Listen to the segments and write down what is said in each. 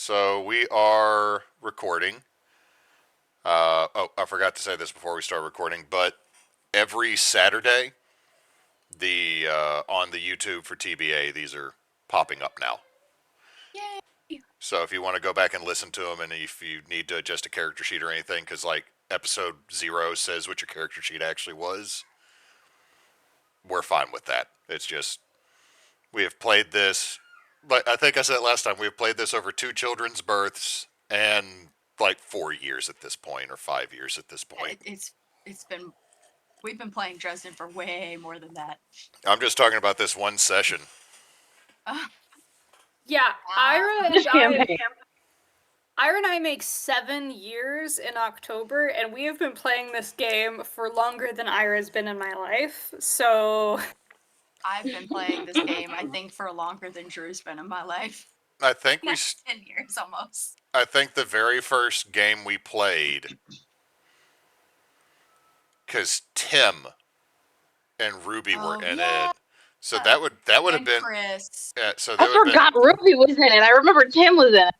So we are recording. I forgot to say this before we start recording, but every Saturday, on the YouTube for TBA, these are popping up now. Yay! So if you want to go back and listen to them, and if you need to adjust a character sheet or anything, because like episode 0 says what your character sheet actually was, we're fine with that. It's just we have played this. Like I think I said last time, we have played this over 2 children's births and like 4 years at this point, or 5 years at this point. It's been we've been playing Dresden for way more than that. I'm just talking about this one session. Yeah, This campaign. Ira and I make 7 years in October, and we have been playing this game for longer than Ira's been in my life, so... I've been playing this game, I think, for longer than Drew's been in my life. I think we. 10 years almost. I think the very first game we played, because Tim and Ruby were in it, so that would have been. Chris. Yeah, so I forgot Ruby was in it. I remember Tim was in it.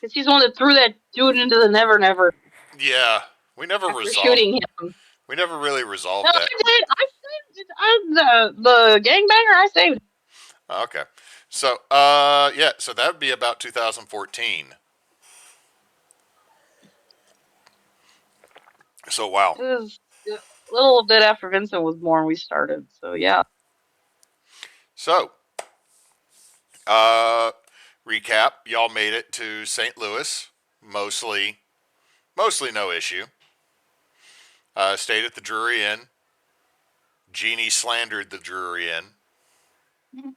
Because he's the one that threw that dude into the Never Never. Yeah, we never after resolved. Shooting him. We never really resolved No, that. I saved the gangbanger. I saved. Okay, so yeah, so that would be about 2014. So wow. It was a little bit after Vincent was born. We started. So yeah. So, recap. Y'all made it to St. Louis. Mostly no issue. Stayed at the Drury Inn. Genie slandered the Drury Inn. Mm-hmm.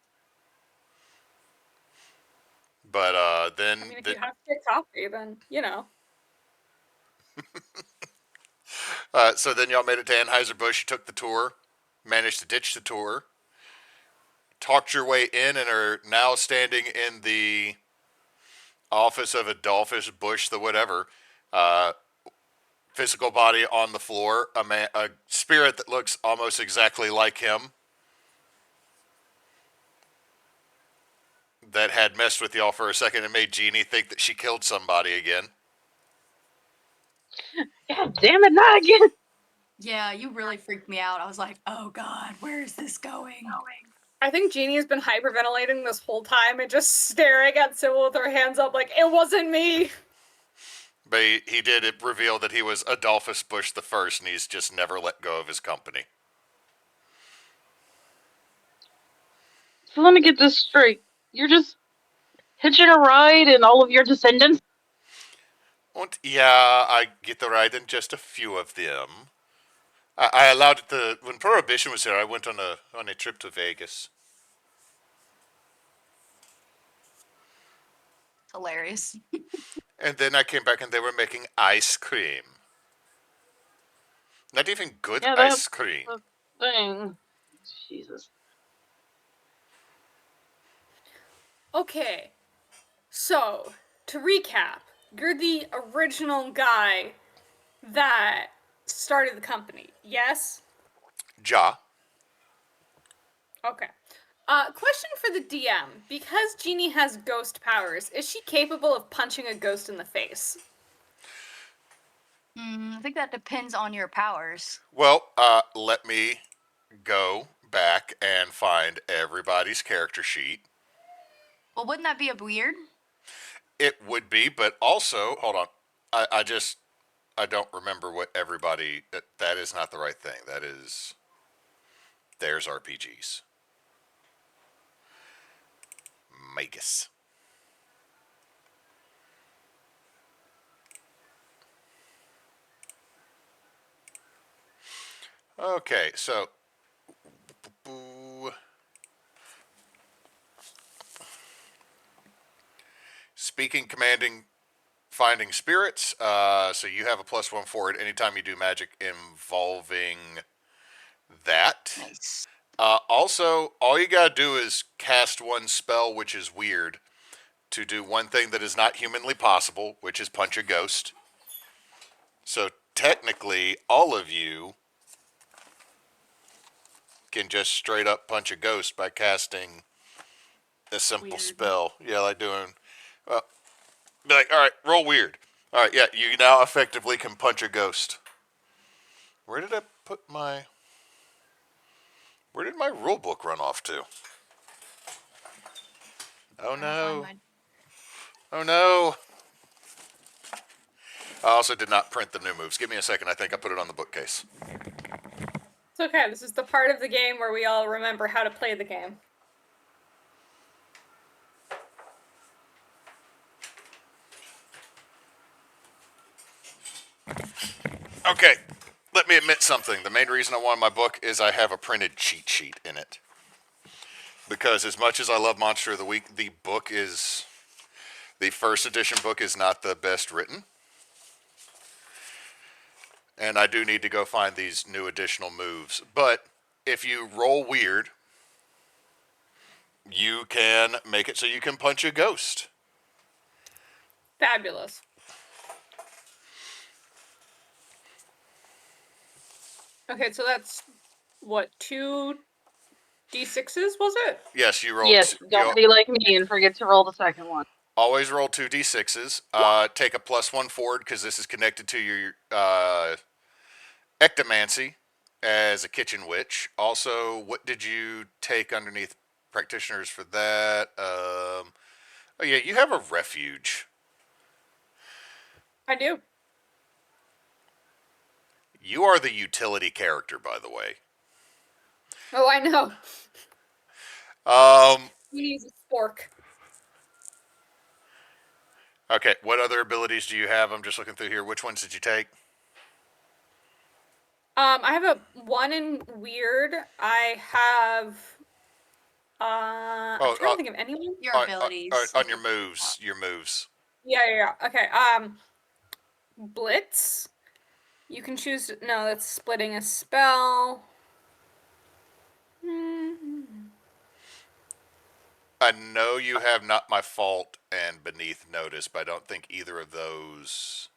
But then... I mean, if you have to get coffee, then, you know. So then y'all made it to Anheuser-Busch. You took the tour. Managed to ditch the tour. Talked your way in and are now standing in the office of Adolphus Bush, the whatever. Physical body on the floor. A spirit that looks almost exactly like him. That had messed with y'all for a second and made Genie think that she killed somebody again. God damn it, not again. Yeah, you really freaked me out. I was like, oh god, where is this going? I think Jeannie's been hyperventilating this whole time and just staring at Sybil with her hands up like, it wasn't me! But he did reveal that he was Adolphus Bush the First, and he's just never let go of his company. So let me get this straight. You're just hitching a ride and all of your descendants? And yeah, I get the ride in just a few of them. I allowed it when Prohibition was here, I went on a trip to Vegas. Hilarious. And then I came back and they were making ice cream. Not even good ice cream. Thing. Jesus. Okay, so, to recap, you're the original guy that started the company, yes? Ja. Okay. Question for the DM. Because Genie has ghost powers, is she capable of punching a ghost in the face? I think that depends on your powers. Well, let me go back and find everybody's character sheet. Well, wouldn't that be weird? It would be, but also, hold on. I don't remember what everybody... That is not the right thing. That is... There's RPGs. Magus. Okay, so... Speaking, commanding, finding spirits. So you have a +1 for it anytime you do magic involving that. Nice. Also, all you gotta do is cast one spell, which is weird, to do one thing that is not humanly possible, which is punch a ghost. So technically, all of you can just straight up punch a ghost by casting a simple spell. Yeah, like doing... Be like, all right, roll weird. All right, yeah, you now effectively can punch a ghost. Where did I put my... Where did my rule book run off to? Oh Trying to find no. my- Oh no. I also did not print the new moves. Give me a second. I think I put it on the bookcase. It's okay. This is the part of the game where we all remember how to play the game. Okay, let me admit something. The main reason I wanted my book is I have a printed cheat sheet in it. Because as much as I love Monster of the Week, the book is... The first edition book is not the best written. And I do need to go find these new additional moves. But if you roll weird, you can make it so you can punch a ghost. Fabulous. Okay, so that's what, 2d6s, was it? Yes, you roll. Yes, don't be like me and forget to roll the second one. Always roll 2d6s. Take a +1 forward because this is connected to your ectomancy as a kitchen witch. Also, what did you take underneath practitioners for that? Oh yeah, you have a refuge. I do. You are the utility character, by the way. Oh, I know. He needs a spork. Okay, what other abilities do you have? I'm just looking through here. Which ones did you take? I have a 1 in weird. I have. I'm trying to think of anyone. Your abilities. On your moves. Your moves. Yeah. Okay. Blitz. You can choose. No, that's splitting a spell. I know you have Not My Fault and Beneath Notice, but I don't think either of those...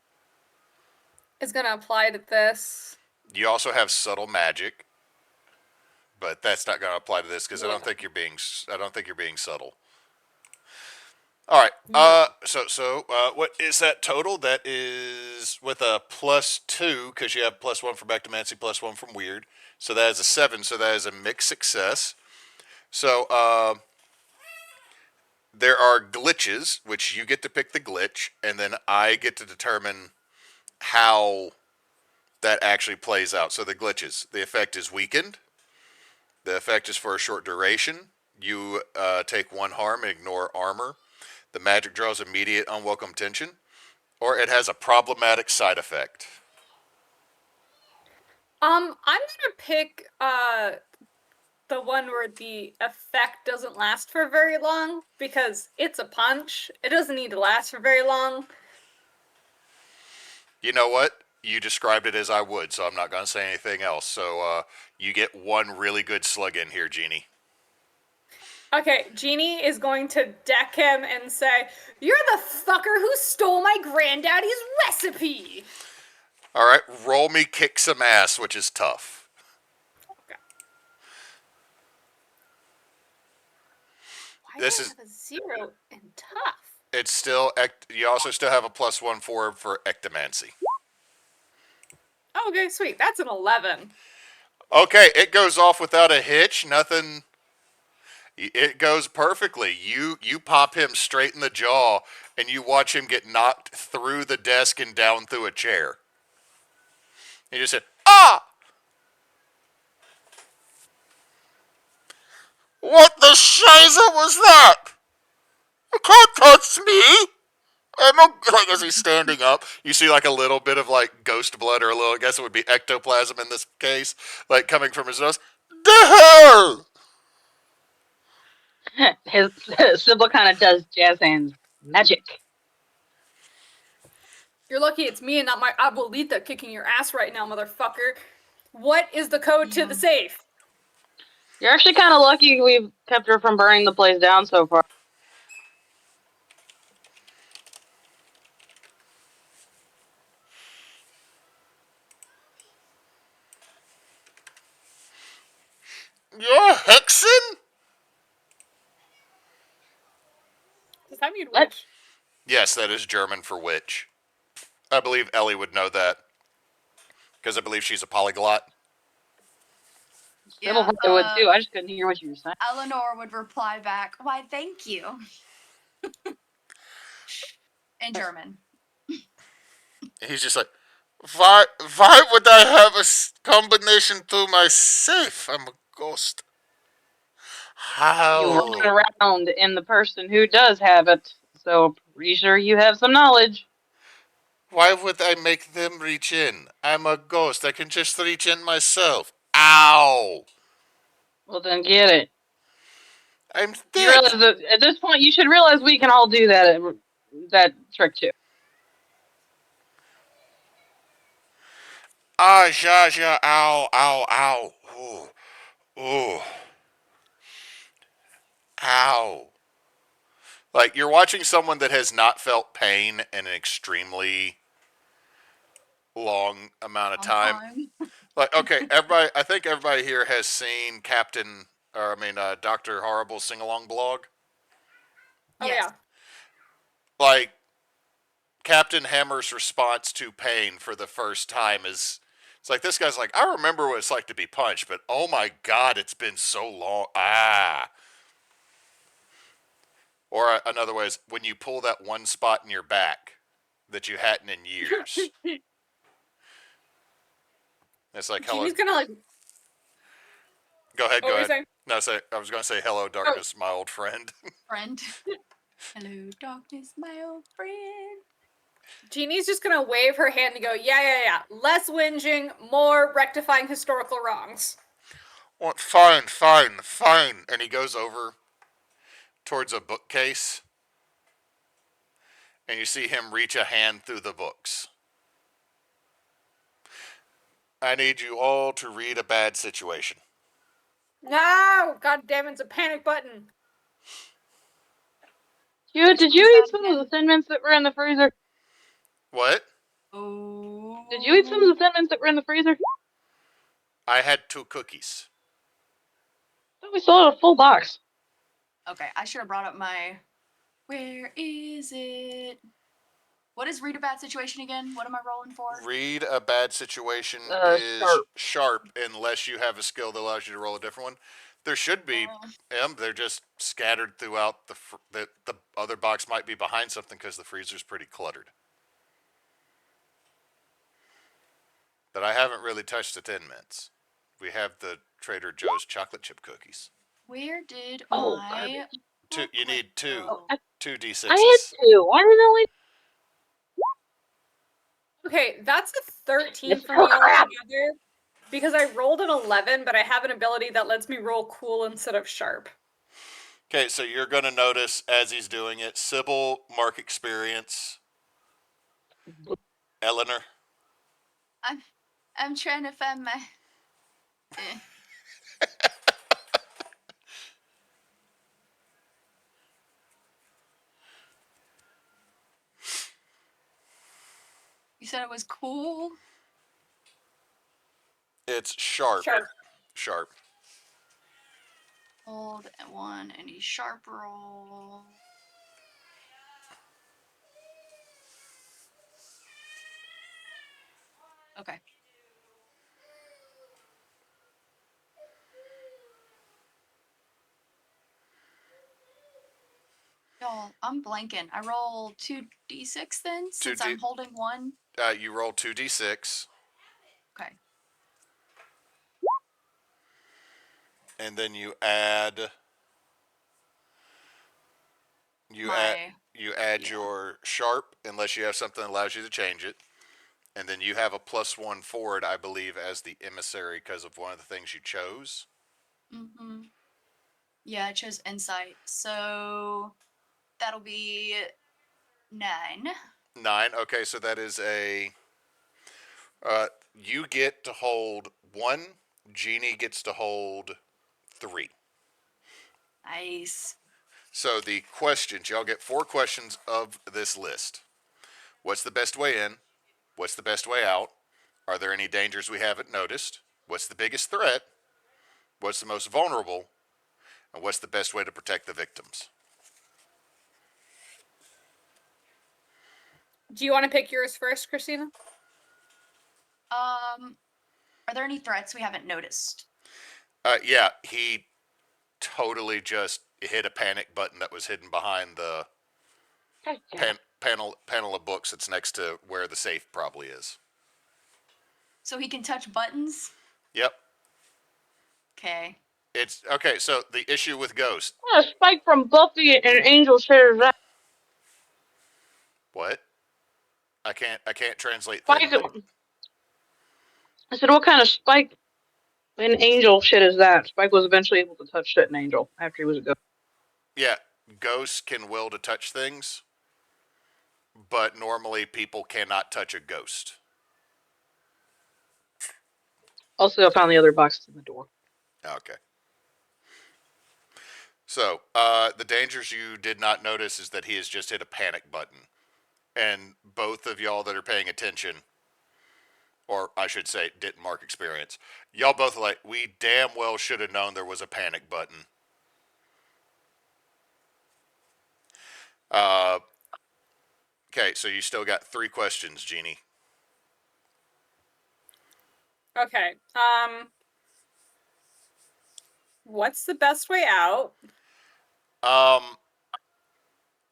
Is gonna apply to this. You also have Subtle Magic, but that's not going to apply to this because I don't think you're being subtle. All right. So what is that total? That is with a +2 because you have +1 from Ectomancy, +1 from Weird. So that is a 7. So that is a mixed success. So there are glitches, which you get to pick the glitch, and then I get to determine how that actually plays out. So the glitches, the effect is weakened. The effect is for a short duration. You take 1 harm and ignore armor. The magic draws immediate unwelcome tension. Or it has a problematic side effect. I'm gonna pick the one where the effect doesn't last for very long because it's a punch. It doesn't need to last for very long. You know what? You described it as I would, so I'm not going to say anything else. So you get 1 really good slug in here, Genie. Okay, Genie is going to deck him and say, "You're the fucker who stole my granddaddy's recipe!" All right, roll me kick some ass, which is tough. Okay. Why This do I is- have a 0 in tough? It's still, you also still have a +1 forward for ectomancy. Oh, okay, sweet. That's an 11. Okay, it goes off without a hitch. Nothing. It goes perfectly. You pop him straight in the jaw, and you watch him get knocked through the desk and down through a chair. He just said, "Ah! What the shiza was that? You can't touch me!" Like as he's standing up, you see like a little bit of like ghost blood, or a little, I guess it would be ectoplasm in this case, like coming from his nose. The hell! His Sybil kind of does jazz hands magic. You're lucky it's me and not my abuelita kicking your ass right now, motherfucker. What is the code to the safe? You're actually kind of lucky we've kept her from burning the place down so far. You're hexing? Does that mean What? witch? Yes, that is German for witch. I believe Ellie would know that because I believe she's a polyglot. Sybil Yeah, probably would too. I just couldn't hear what you were saying. Eleanor would reply back, "Why, thank you," in German. He's just like, why would I have a combination to my safe? I'm a ghost. You How? run around in the person who does have it, so pretty sure you have some knowledge. Why would I make them reach in? I'm a ghost. I can just reach in myself. Ow! Well, then get it. I'm You realize dead. that at this point, you should realize we can all do that trick too. Ah, ja, ja, ow, ow, ow. Ooh, ooh, ow. Like, you're watching someone that has not felt pain in an extremely long amount of Long time. time. Like, okay, everybody, I think everybody here has seen Dr. Horrible's sing along blog. Oh Yes. yeah. Like, Captain Hammer's response to pain for the first time is, it's like, this guy's like, I remember what it's like to be punched, but oh my god, it's been so long. Ah. Or another way is, when you pull that one spot in your back that you hadn't in years. It's like, hello. Genie's gonna like. Go ahead, What go were you ahead. saying? No, I was going to say, hello, darkness, my old friend. Friend. Hello, darkness, my old friend. Genie's just gonna wave her hand and go, yeah. Less whinging, more rectifying historical wrongs. Well, fine, fine, fine. And he goes over towards a bookcase, and you see him reach a hand through the books. I need you all to read a bad situation. No! God damn it's a panic button. Did Which you one's eat that some again? of the Thin Mints that were in the freezer? What? Oh. Did you eat some of the Thin Mints that were in the freezer? I had 2 cookies. I thought we still had a full box. Okay, I should have brought up my. Where is it? What is read a bad situation again? What am I rolling for? Read a bad situation is Sharp. sharp unless you have a skill that allows you to roll a different one. There should be Oh. they're just scattered throughout the other box might be behind something because the freezer's pretty cluttered. But I haven't really touched the Thin Mints. We have the Trader Joe's chocolate chip cookies. Where did Oh, my You booklet need 2 go? I 2 had d6s. 2. Why did I only? Okay, that's a 13 It's for me crap. altogether. Because I rolled an 11, but I have an ability that lets me roll cool instead of sharp. Okay, so you're going to notice as he's doing it, Sybil, mark experience. Eleanor. I'm trying to find my. Eh. You said it was cool. It's sharp. Sharp. Sharp. Hold one any sharp roll. Okay. Y'all, I'm blanking. I roll 2d6 then, since 2D I'm holding one. you roll 2d6, Okay. and then you add My yeah. your sharp unless you have something that allows you to change it, and then you have a +1 forward, I believe, as the emissary because of one of the things you chose. Mm-hmm. Yeah, I chose insight, so that'll be 9. 9. Okay, so that is a. You get to hold 1. Genie gets to hold 3. Nice. So the questions, y'all get 4 questions of this list. What's the best way in? What's the best way out? Are there any dangers we haven't noticed? What's the biggest threat? What's the most vulnerable? And what's the best way to protect the victims? Do you want to pick yours first, Christina? Are there any threats we haven't noticed? Yeah, he totally just hit a panic button that was hidden behind the panel of books that's next to where the safe probably is. So he can touch buttons? Yep. Okay. It's okay. So the issue with Ghost. What a spike from Buffy and Angel shit is that? What? I can't translate Spike. thin. I said, what kind of Spike and Angel shit is that? Spike was eventually able to touch shit in Angel after he was a ghost. Yeah, ghosts can will to touch things, but normally people cannot touch a ghost. Also, I found the other boxes in the door. Okay. So, the dangers you did not notice is that he has just hit a panic button. And both of y'all that are paying attention, or I should say, didn't mark experience, y'all both are like, we damn well should have known there was a panic button. Okay, so you still got 3 questions, Genie. Okay. What's the best way out?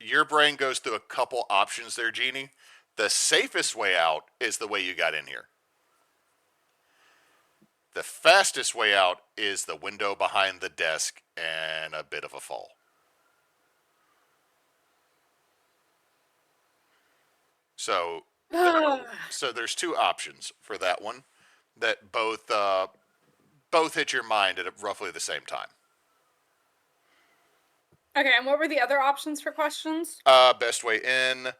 Your brain goes through a couple options there, Genie. The safest way out is the way you got in here. The fastest way out is the window behind the desk and a bit of a fall. So, so there's 2 options for that one that both hit your mind at roughly the same time. Okay, and what were the other options for questions? Best way in.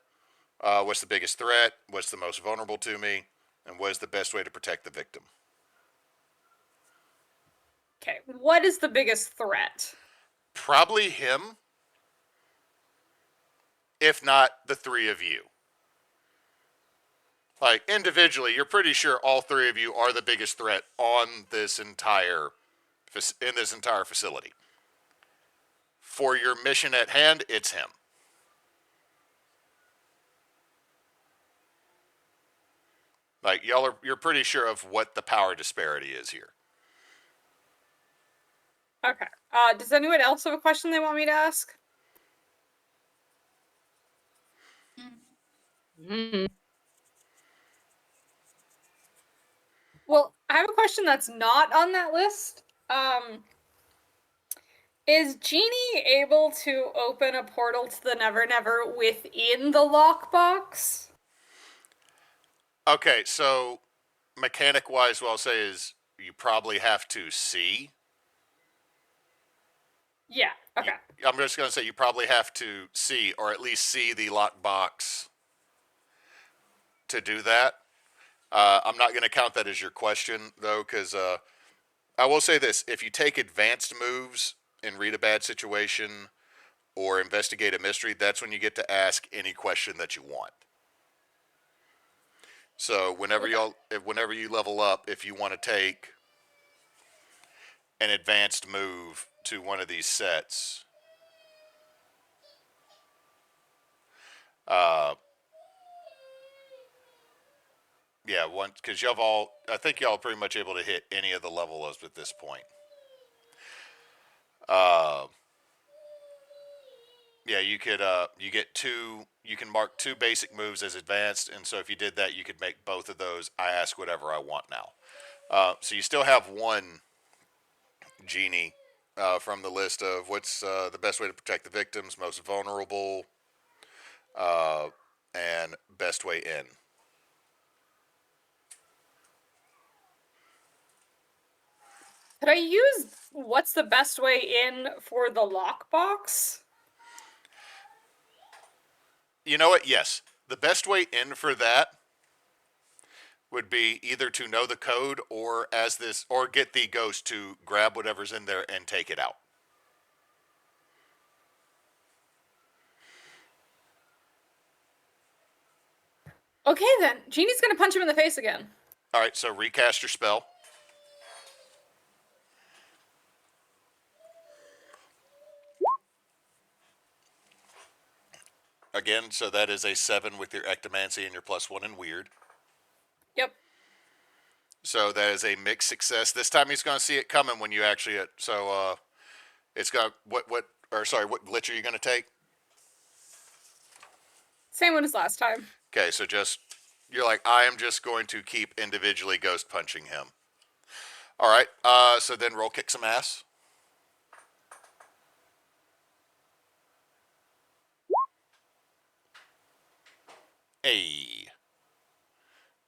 What's the biggest threat? What's the most vulnerable to me? And what is the best way to protect the victim? Okay, what is the biggest threat? Probably him, if not the 3 of you. Like, individually, you're pretty sure all 3 of you are the biggest threat on this entire facility. For your mission at hand, it's him. Like, you're pretty sure of what the power disparity is here. Okay. Does anyone else have a question they want me to ask? Mm-hmm. Well, I have a question that's not on that list. Is Genie able to open a portal to the Never Never within the lockbox? Okay, so mechanic-wise, what I'll say is you probably have to see. Yeah, okay. I'm just going to say you probably have to see, or at least see the lockbox to do that. I'm not going to count that as your question, though, because I will say this. If you take advanced moves and read a bad situation or investigate a mystery, that's when you get to ask any question that you want. So whenever you level up, if you want to take an advanced move to one of these sets, yeah, one, because I think y'all are pretty much able to hit any of the level ups at this point. Yeah, you can mark 2 basic moves as advanced, and so if you did that, you could make both of those. I ask whatever I want now. So you still have 1 Genie from the list of what's the best way to protect the victims, most vulnerable, and best way in. Could I use what's the best way in for the lockbox? You know what? Yes. The best way in for that would be either to know the code or get the ghost to grab whatever's in there and take it out. Okay then, Genie's gonna punch him in the face again. All right, so recast your spell. Again, so that is a 7 with your ectomancy and your +1 in weird. Yep. So that is a mixed success. This time he's going to see it coming when you actually. It's got what glitch are you going to take? Same one as last time. Okay, so you're like, I am just going to keep individually ghost punching him. All right. So then roll kick some ass. A.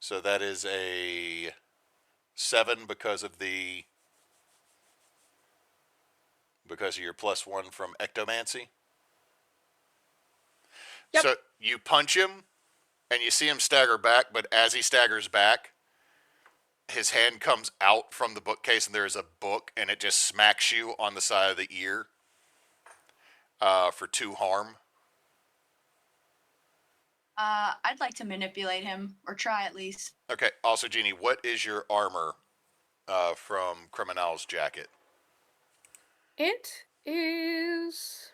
So that is a 7 because of your +1 from ectomancy. Yep. So you punch him, and you see him stagger back, but as he staggers back, his hand comes out from the bookcase, and there is a book, and it just smacks you on the side of the ear for 2 harm. I'd like to manipulate him, or try at least. Okay. Also, Genie, what is your armor from Criminal's jacket? It is.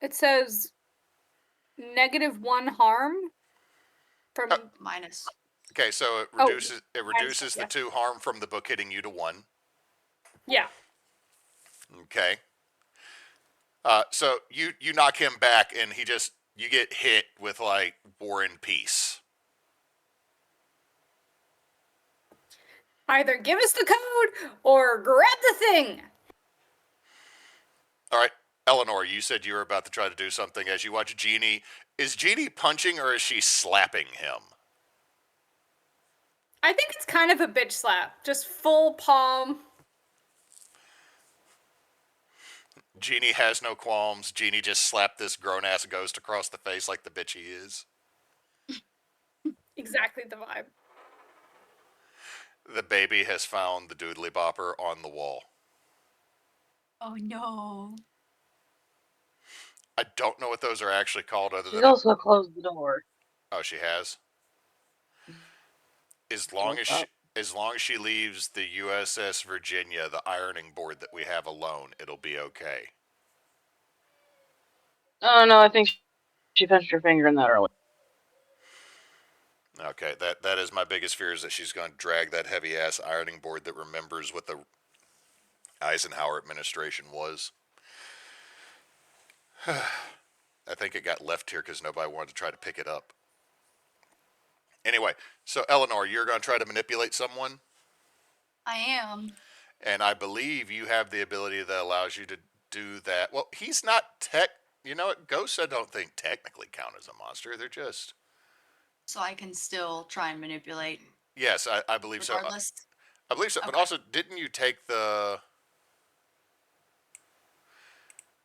It says -1 harm from. Minus. Okay, so it Oh, reduces the yeah. 2 harm from the book hitting you to 1. Yeah. Okay. So you knock him back, and you get hit with like War and Peace. Either give us the code or grab the thing. All right, Eleanor, you said you were about to try to do something as you watch Genie. Is Genie punching or is she slapping him? I think it's kind of a bitch slap. Just full palm. Genie has no qualms. Genie just slapped this grown-ass ghost across the face like the bitch he is. Exactly the vibe. The baby has found the doodly bopper on the wall. Oh no. I don't know what those are actually called other She's than... also closed the door. Oh, she has? As long as she leaves the USS Virginia, the ironing board that we have alone, it'll be okay. Oh no, I think she pinched her finger in that early. Okay, that is my biggest fear, is that she's going to drag that heavy-ass ironing board that remembers what the Eisenhower administration was. I think it got left here because nobody wanted to try to pick it up. Anyway, so Eleanor, you're going to try to manipulate someone? I am. And I believe you have the ability that allows you to do that. Well, he's not you know what? Ghosts, I don't think technically count as a monster. They're just... So I can still try and manipulate. Yes, I believe so. Regardless. I believe so. But Okay. also, didn't you take the...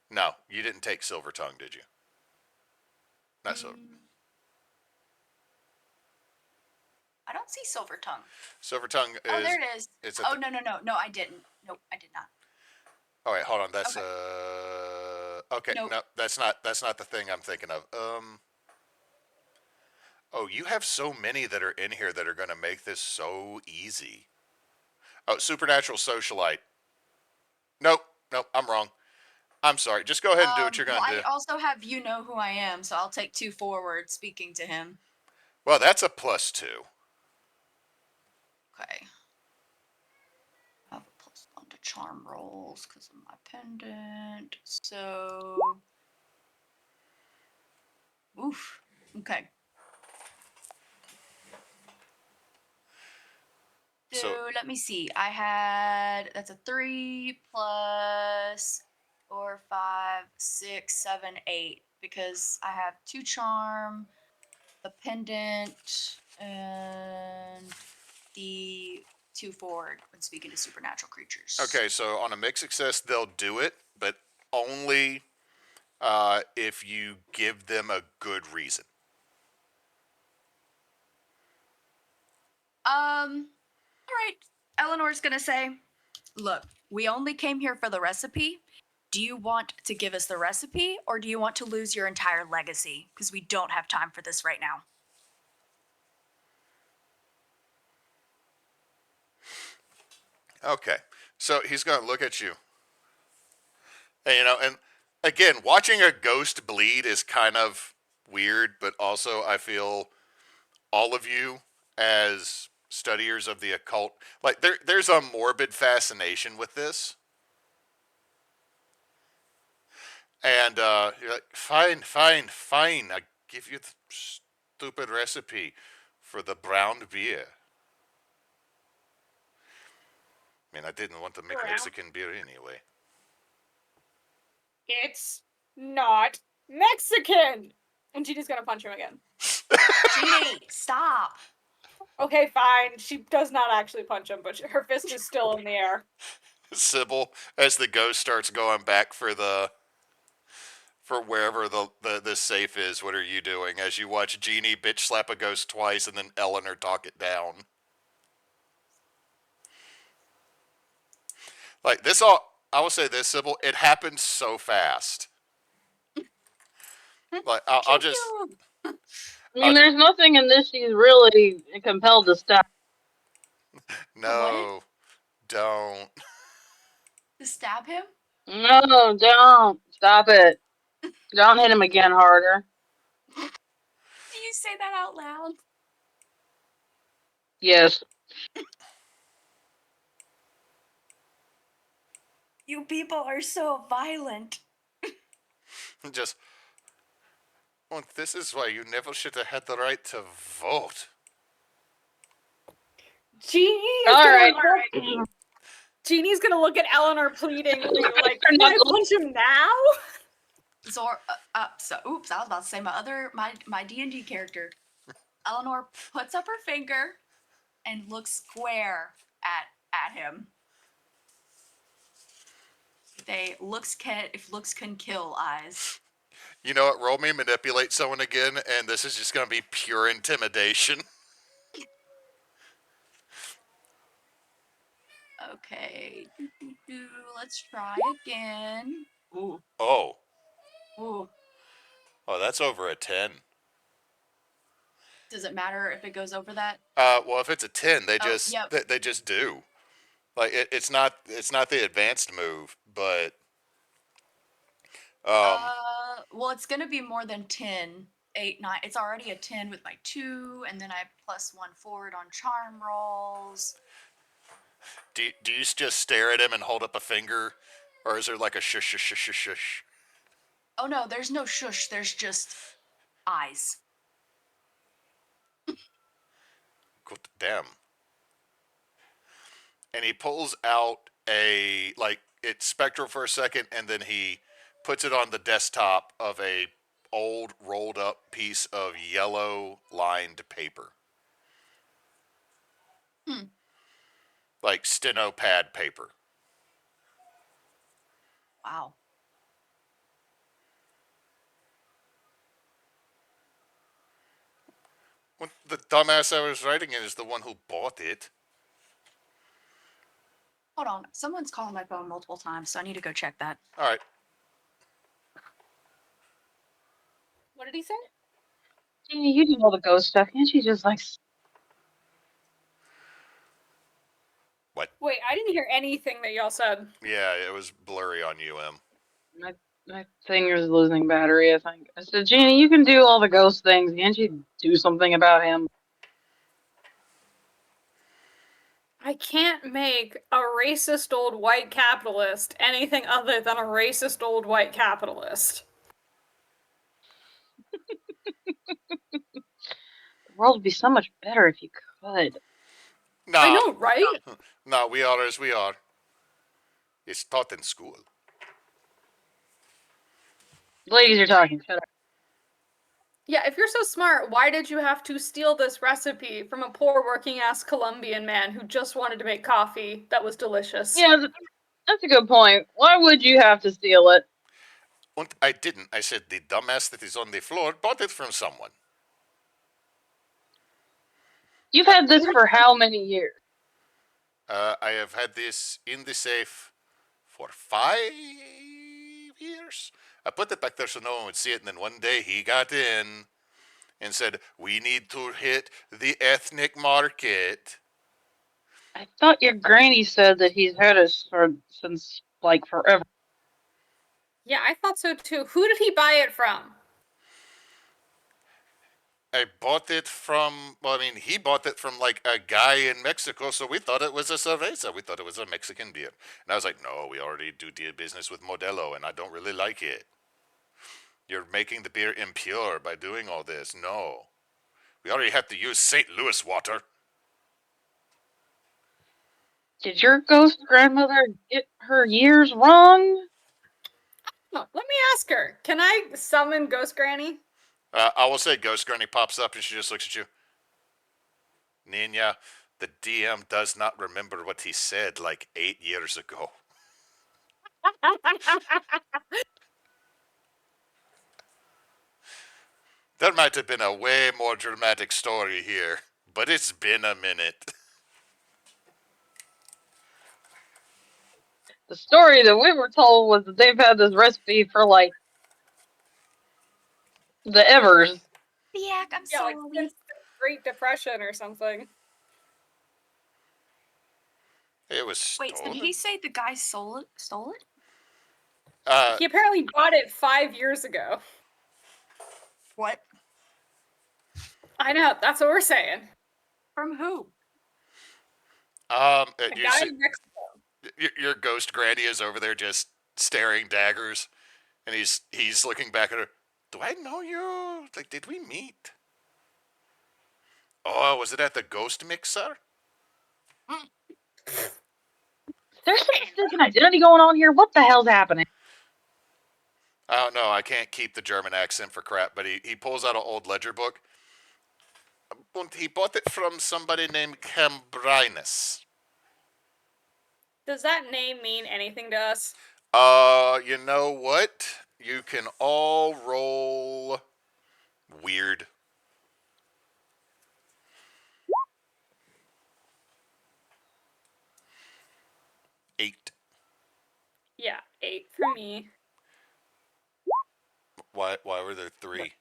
No, you didn't take Silver Tongue, did you? Not Silver... I don't see Silver Tongue. Silver Tongue is... Oh, there it is. It's at Oh, the... no, I didn't. Nope, I did not. Oh wait, hold on. That's Okay. okay. Nope. No, that's not the thing I'm thinking of. Oh, you have so many that are in here that are going to make this so easy. Oh, Supernatural Socialite. Nope, I'm wrong. I'm sorry. Just go ahead and do what you're going to do. I also have You Know Who I Am, so I'll take 2 forward speaking to him. Well, that's a +2. Okay. I have a +1 to charm rolls because of my pendant. So. Oof. Okay. So let me see. I had, that's a 3 plus 4, 5, 6, 7, 8. Because I have 2 charm, a pendant, and the 2 forward when speaking to supernatural creatures. Okay, so on a mixed success, they'll do it, but only if you give them a good reason. All right. Eleanor's gonna say, look, we only came here for the recipe. Do you want to give us the recipe, or do you want to lose your entire legacy? Because we don't have time for this right now. Okay, so he's going to look at you. And again, watching a ghost bleed is kind of weird, but also I feel all of you as studiers of the occult, like there's a morbid fascination with this. And you're like, fine, fine, fine. I give you the stupid recipe for the brown beer. I mean, I didn't want to make Brown? Mexican beer anyway. It's not Mexican! And Jeannie's gonna punch him again. Genie, stop. Okay, fine. She does not actually punch him, but her fist is still in the air. Sybil, as the ghost starts going back for wherever the safe is, what are you doing? As you watch Genie bitch slap a ghost twice and then Eleanor talk it down. Like this I will say this, Sybil, it happens so fast. Like I'll just I mean, there's nothing in this he's really compelled to stop. no, don't. To stab him? No, don't. Stop it. Don't hit him again harder. Do you say that out loud? Yes. You people are so violent. Just, well, this is why you never should have had the right to vote. Jeannie's gonna look at Eleanor pleadingly, like, Her can I knuckles. punch him now? Oops, I was about to say my D&D character. Eleanor puts up her finger and looks square at him. If looks can kill eyes. You know what? Roll me manipulate someone again, and this is just going to be pure intimidation. Okay, let's try again. Ooh. Oh. Ooh. Oh, that's over a 10. Does it matter if it goes over that? Well, if it's a 10, they just yep. they just do. Like it's not the advanced move, but well, it's gonna be more than 10. 8, 9. It's already a 10 with my 2, and then I plus 1 forward on charm rolls. do you just stare at him and hold up a finger, or is there like a shush shush shush shush shush? Oh no, there's no shush. There's just eyes. God damn. And he pulls out it's spectral for a second, and then he puts it on the desktop of a old rolled up piece of yellow lined paper. Like steno pad paper. Wow. Well, the dumbass I was writing it is the one who bought it. Hold on. Someone's calling my phone multiple times, so I need to go check that. All right. What did he say? Jeannie, you do all the ghost stuff. Can't you just like? What? Wait, I didn't hear anything that y'all said. Yeah, it was blurry on UM. My finger's losing battery, I think. I said, Jeannie, you can do all the ghost things. Can't you do something about him? I can't make a racist old white capitalist anything other than a racist old white capitalist. The world would be so much better if you could. No, I know, right? no, we are as we are. It's taught in school. Ladies, you're talking. Shut up. Yeah, if you're so smart, why did you have to steal this recipe from a poor working ass Colombian man who just wanted to make coffee that was delicious? Yeah, that's a good point. Why would you have to steal it? And I didn't. I said the dumbass that is on the floor bought it from someone. You've had this for how many years? I have had this in the safe for 5 years. I put it back there so no one would see it, and then one day he got in and said, "We need to hit the ethnic market." I thought your granny said that he's had us since like forever. Yeah, I thought so too. Who did he buy it from? I bought it from, well, I mean, he bought it from like a guy in Mexico, so we thought it was a cerveza. We thought it was a Mexican beer. And I was like, no, we already do deal business with Modelo, and I don't really like it. You're making the beer impure by doing all this. No. We already have to use St. Louis water. Did your ghost grandmother get her years wrong? Oh, let me ask her. Can I summon Ghost Granny? I will say Ghost Granny pops up and she just looks at you. Nina, the DM does not remember what he said like 8 years ago. There might have been a way more dramatic story here, but it's been a minute. The story that we were told was that they've had this recipe for like the Evers. Yeah, I'm Yeah, like sorry. since the Great Depression or something. It was Wait, so stolen. did he say the guy stole it? Stole it? He apparently bought it 5 years ago. What? I know, that's what we're saying. From who? The you guy see, in Mexico. your ghost granny is over there just staring daggers, and he's looking back at her. Do I know you? Like, did we meet? Oh, was it at the ghost mixer? There's some mistaken identity going on here. What the hell's happening? I don't know. I can't keep the German accent for crap, but he pulls out an old ledger book. And he bought it from somebody named Cambrinus. Does that name mean anything to us? You know what? You can all roll weird. Eight. Yeah, 8 for me. Why were there 3?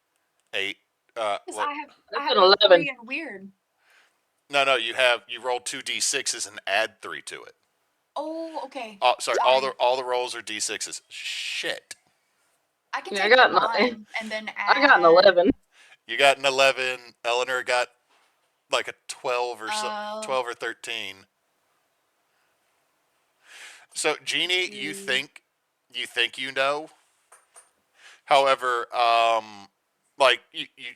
8. Because What? I have That's an a 11. 3 and weird. No, you roll 2 d6s and add 3 to it. Oh, okay. Oh, sorry, all the rolls are d6s. Shit. I can Yeah, I take got mine and then add. I got an 11. You got an 11. Eleanor got like a 12 or so, Oh. 12 or 13. So Genie, you think you know. However, like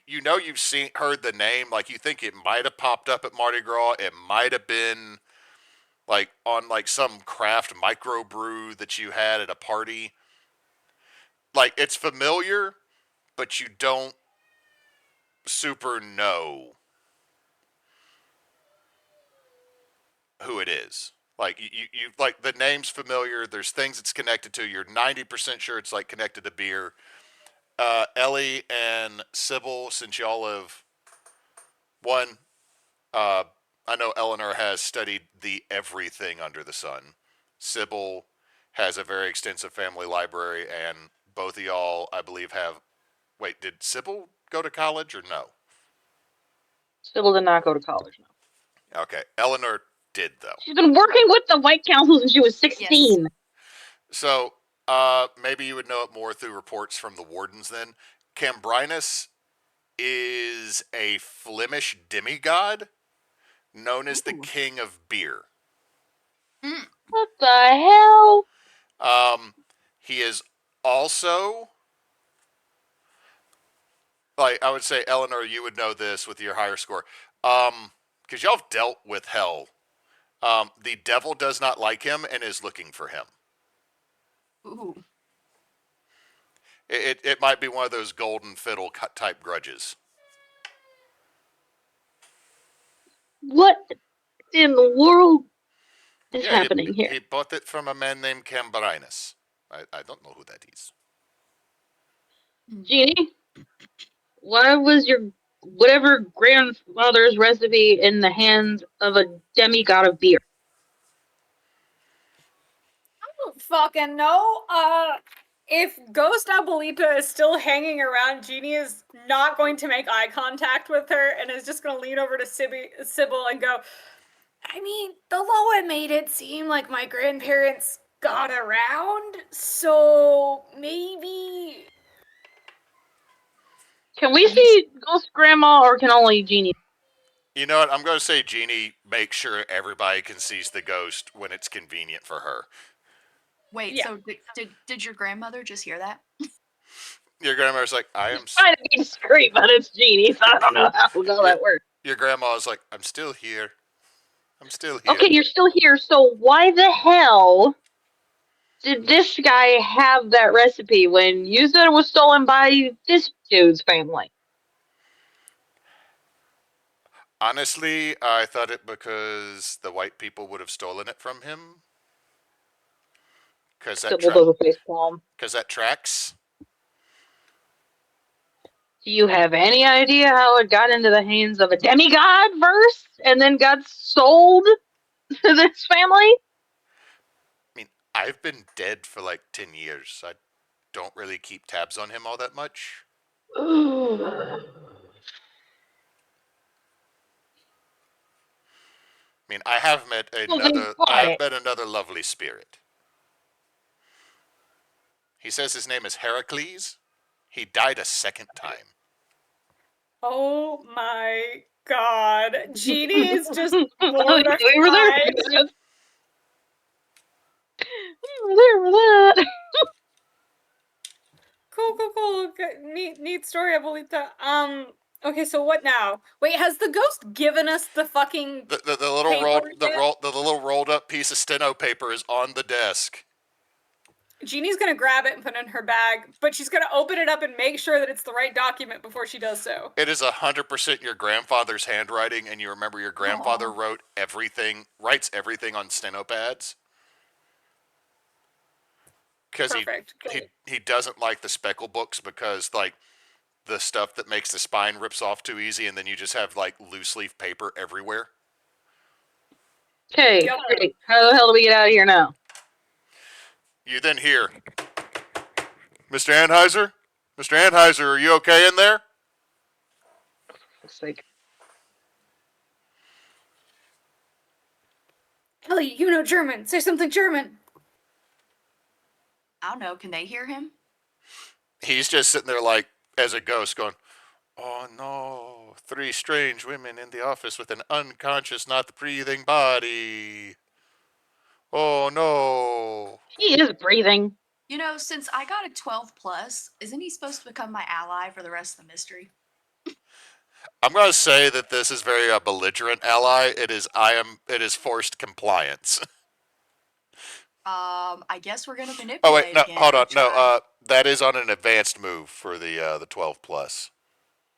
you know you've heard the name. Like you think it might have popped up at Mardi Gras. It might have been like on like some craft microbrew that you had at a party. Like it's familiar, but you don't super know who it is. Like you like the name's familiar. There's things it's connected to. You're 90% sure it's like connected to beer. Ellie and Sybil, since y'all have one, I know Eleanor has studied the everything under the sun. Sybil has a very extensive family library, and both of y'all, I believe, have. Wait, did Sybil go to college or no? Sybil did not go to college, no. Okay, Eleanor did though. She's been working with the White Council since she was 16. Yes. So maybe you would know it more through reports from the wardens then. Cambrinus is a Flemish demigod known as the King of Beer. What the hell? He is also, like, I would say, Eleanor, you would know this with your higher score. Because y'all have dealt with hell. The devil does not like him and is looking for him. Ooh. It might be one of those golden fiddle type grudges. What in the world is happening here? He bought it from a man named Cambrinus. I don't know who that is. Jeannie, why was your whatever grandfather's recipe in the hands of a demigod of beer? I don't fucking know. If Ghost Abuelita is still hanging around, Genie is not going to make eye contact with her and is just going to lean over to Sybil and go, I mean, the Loa made it seem like my grandparents got around, so maybe. Can we see Ghost Grandma, or can only Genie? You know what? I'm going to say Genie makes sure everybody can see the ghost when it's convenient for her. Wait, Yeah. so did your grandmother just hear that? Your grandmother's like, I am. Trying to be discreet, but it's Genie, so I don't know how well that works. Your grandma is like, I'm still here. I'm still here. Okay, you're still here, so why the hell did this guy have that recipe when you said it was stolen by this dude's family? Honestly, I thought it because the white people would have stolen it from him. Because Sybil does a face palm. that tracks. Do you have any idea how it got into the hands of a demigod first, and then got sold to this family? I mean, I've been dead for like 10 years. I don't really keep tabs on him all that much. I mean, I have met another lovely spirit. He says his name is Heracles. He died a second time. Oh my god. Genie is just We mortified. were there for that. We were there for that. Cool. Neat story, Abuelita. Okay, so what now? Wait, has the ghost given us the fucking The little the little rolled up piece of steno paper is on the desk. Genie's gonna grab it and put it in her bag, but she's gonna open it up and make sure that it's the right document before she does so. It is 100% your grandfather's handwriting, and you remember your grandfather writes everything on steno pads. Because he doesn't like the speckle books because, like, the stuff that makes the spine rips off too easy, and then you just have, like, loose leaf paper everywhere. Okay, great. How the hell do we get out of here now? You then hear, Mr. Anheuser? Mr. Anheuser, are you okay in there? Looks like Ellie, you know German. Say something German. I don't know. Can they hear him? He's just sitting there, like, as a ghost going, oh no, 3 strange women in the office with an unconscious, not breathing body. Oh no. he is breathing. You know, since I got a 12 plus, isn't he supposed to become my ally for the rest of the mystery? I'm going to say that this is very belligerent ally. It is forced compliance. I guess we're gonna manipulate. Oh wait, no, again hold on, and try. no. That is on an advanced move for the 12 plus.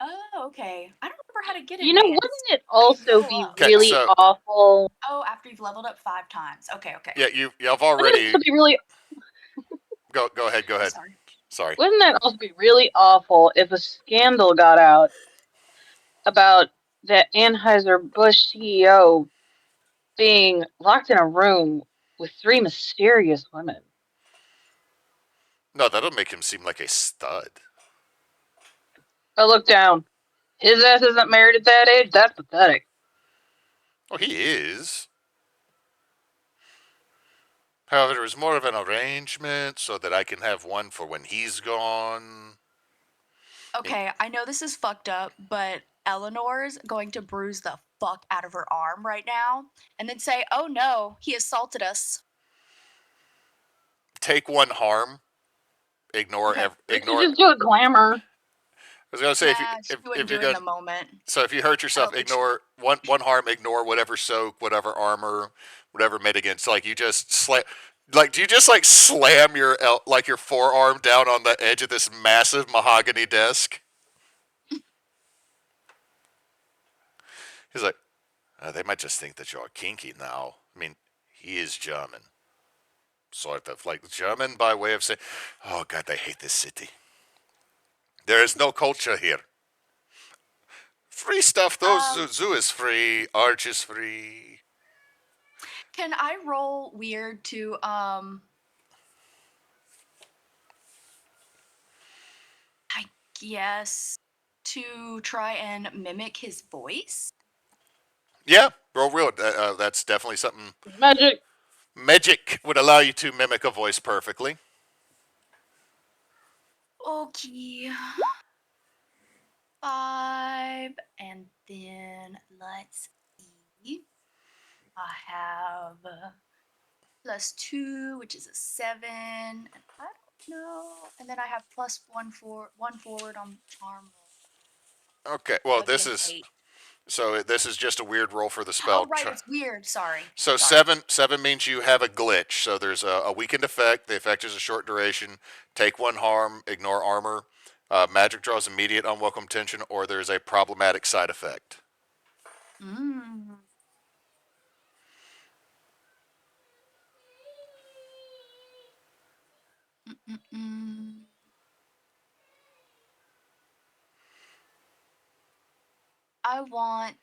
Oh, okay. I don't remember how to get it. You know, wouldn't it also be really awful? Oh, after you've leveled up 5 times. Okay. Yeah, you've already. Wouldn't it be really? Go ahead. Sorry. Wouldn't that also be really awful if a scandal got out about the Anheuser-Busch CEO being locked in a room with 3 mysterious women? No, that'll make him seem like a stud. Oh, look down. His ass isn't married at that age? That's pathetic. Oh, he is. However, there was more of an arrangement so that I can have one for when he's gone. Okay, I know this is fucked up, but Eleanor's going to bruise the fuck out of her arm right now and then say, oh no, he assaulted us. Take 1 harm. Ignore. Just do a glamour. I was gonna say if you're in the moment. So if you hurt yourself, ignore one harm. Ignore whatever soak, whatever armor, whatever mitigants. Like you just slam. Like do you just like slam your forearm down on the edge of this massive mahogany desk? He's like, they might just think that you're kinky now. I mean, he is German, sort of like German by way of saying, oh God, they hate this city. There is no culture here. Free stuff, though. Zoo is free. Arch is free. Can I roll weird to, I guess, to try and mimic his voice? Yeah, roll real. That's definitely something. Magic. Magic would allow you to mimic a voice perfectly. Okay. 5, and then let's see. I have +2, which is a 7, and I don't know. And then I have +1 for 1 forward on charm roll. Okay, That well, would be this an is 8. this is just a weird roll for the Oh, spell. right, it's weird. Sorry. So Sorry. seven means you have a glitch. So there's a weakened effect. The effect is a short duration. Take 1 harm. Ignore armor. Magic draws immediate unwelcome tension, or there's a problematic side effect. Mm. Mm-mm-mm. I want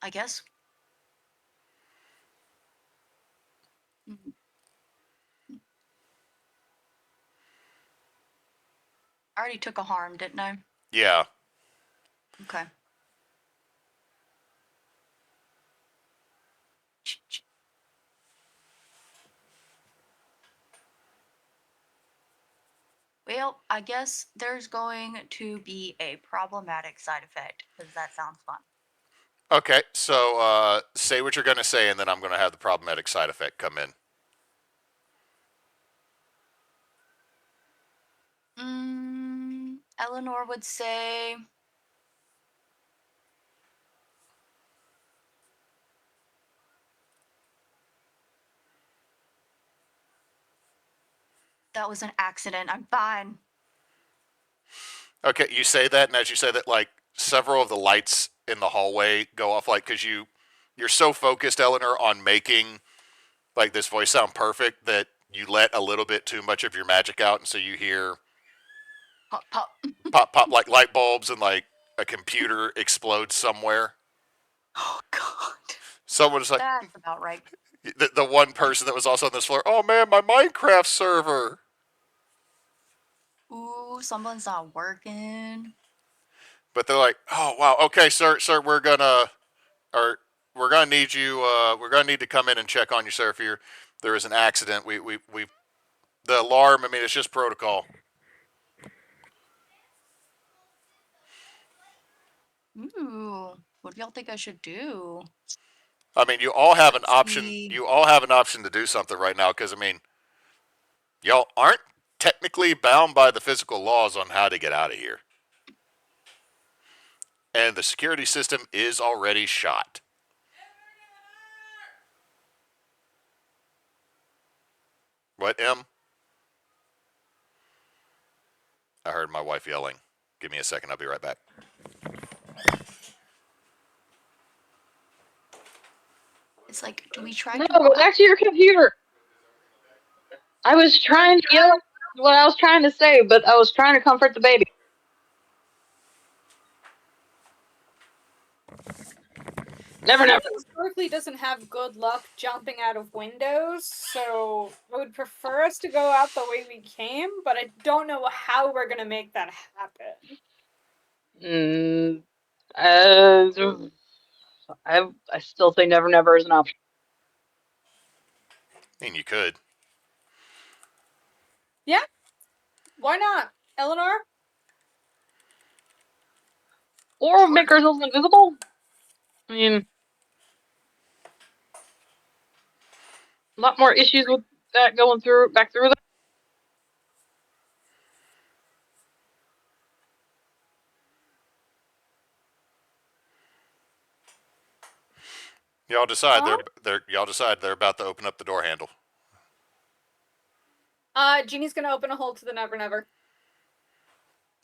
I guess. Mm, I already took a harm, didn't I? Yeah. Okay. Well, I guess there's going to be a problematic side effect because that sounds fun. Okay, so say what you're going to say, and then I'm going to have the problematic side effect come in. Eleanor would say that was an accident. I'm fine. Okay, you say that, and as you say that, like several of the lights in the hallway go off, like because you're so focused, Eleanor, on making like this voice sound perfect that you let a little bit too much of your magic out, and so you hear Pop, pop. pop pop like light bulbs and like a computer explodes somewhere. Oh, God. Someone was like That's about right. the one person that was also on this floor. Oh man, my Minecraft server. Ooh, someone's not working. But they're like, oh wow, okay, sir, we're gonna need you. We're gonna need to come in and check on you, sir. If there is an accident, we the alarm. I mean, it's just protocol. Ooh, what do y'all think I should do? I mean, you all have an Let's option. see. You all have an option to do something right now because I mean, y'all aren't technically bound by the physical laws on how to get out of here, and the security system is already shot. What, M? I heard my wife yelling. Give me a second. I'll be right back. It's like, do we try No, to? go back to your computer. I was trying to yell what I was trying to say, but I was trying to comfort the baby. Never, never. Berkeley doesn't have good luck jumping out of windows, so I would prefer us to go out the way we came, but I don't know how we're gonna make that happen. I still say never, never is an option. I mean, you could. Yeah, why not, Eleanor? Or make ourselves invisible. I mean, a lot more issues with that going back through that. Y'all decide. Huh? Y'all decide. They're about to open up the door handle. Jeannie's gonna open a hole to the Never Never.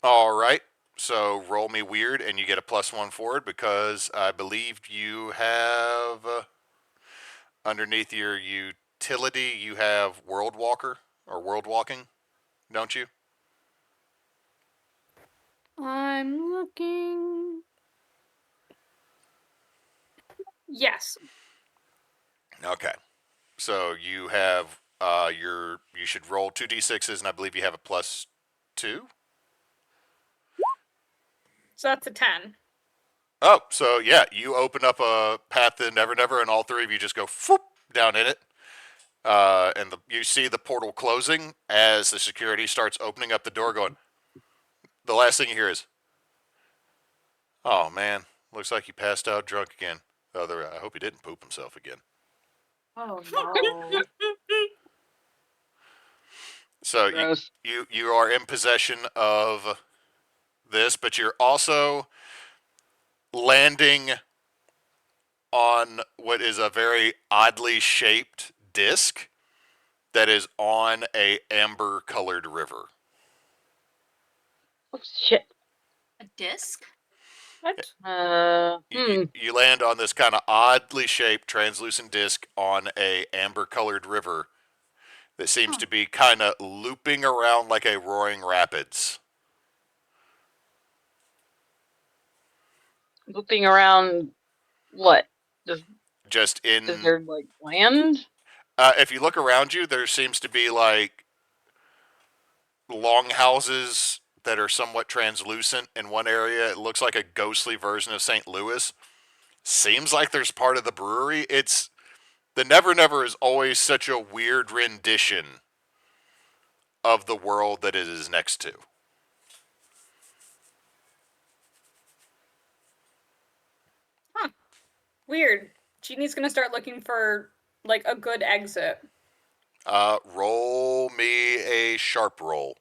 All right. So roll me weird, and you get a +1 forward because I believe you have underneath your utility you have World Walker or World Walking, don't you? I'm looking. Yes. Okay. So you have you should roll 2d6s, and I believe you have a +2. So that's a 10. Oh, so yeah, you open up a path to Never Never, and all three of you just go whoop, down in it. And you see the portal closing as the security starts opening up the door, going. The last thing you hear is, "Oh man, looks like he passed out drunk again." I hope he didn't poop himself again. Oh no. So Gross. you are in possession of this, but you're also landing on what is a very oddly shaped disc that is on a amber colored river. Oh shit. A disc? What? You land on this kind of oddly shaped translucent disc on a amber colored river that seems to be kind of looping around like a roaring rapids. Looping around what? Does Just is in, there like land? if you look around you, there seems to be like longhouses that are somewhat translucent in one area. It looks like a ghostly version of St. Louis. Seems like there's part of the brewery. It's the Never Never is always such a weird rendition of the world that it is next to. Weird. Genie's gonna start looking for like a good exit. Roll me a sharp roll.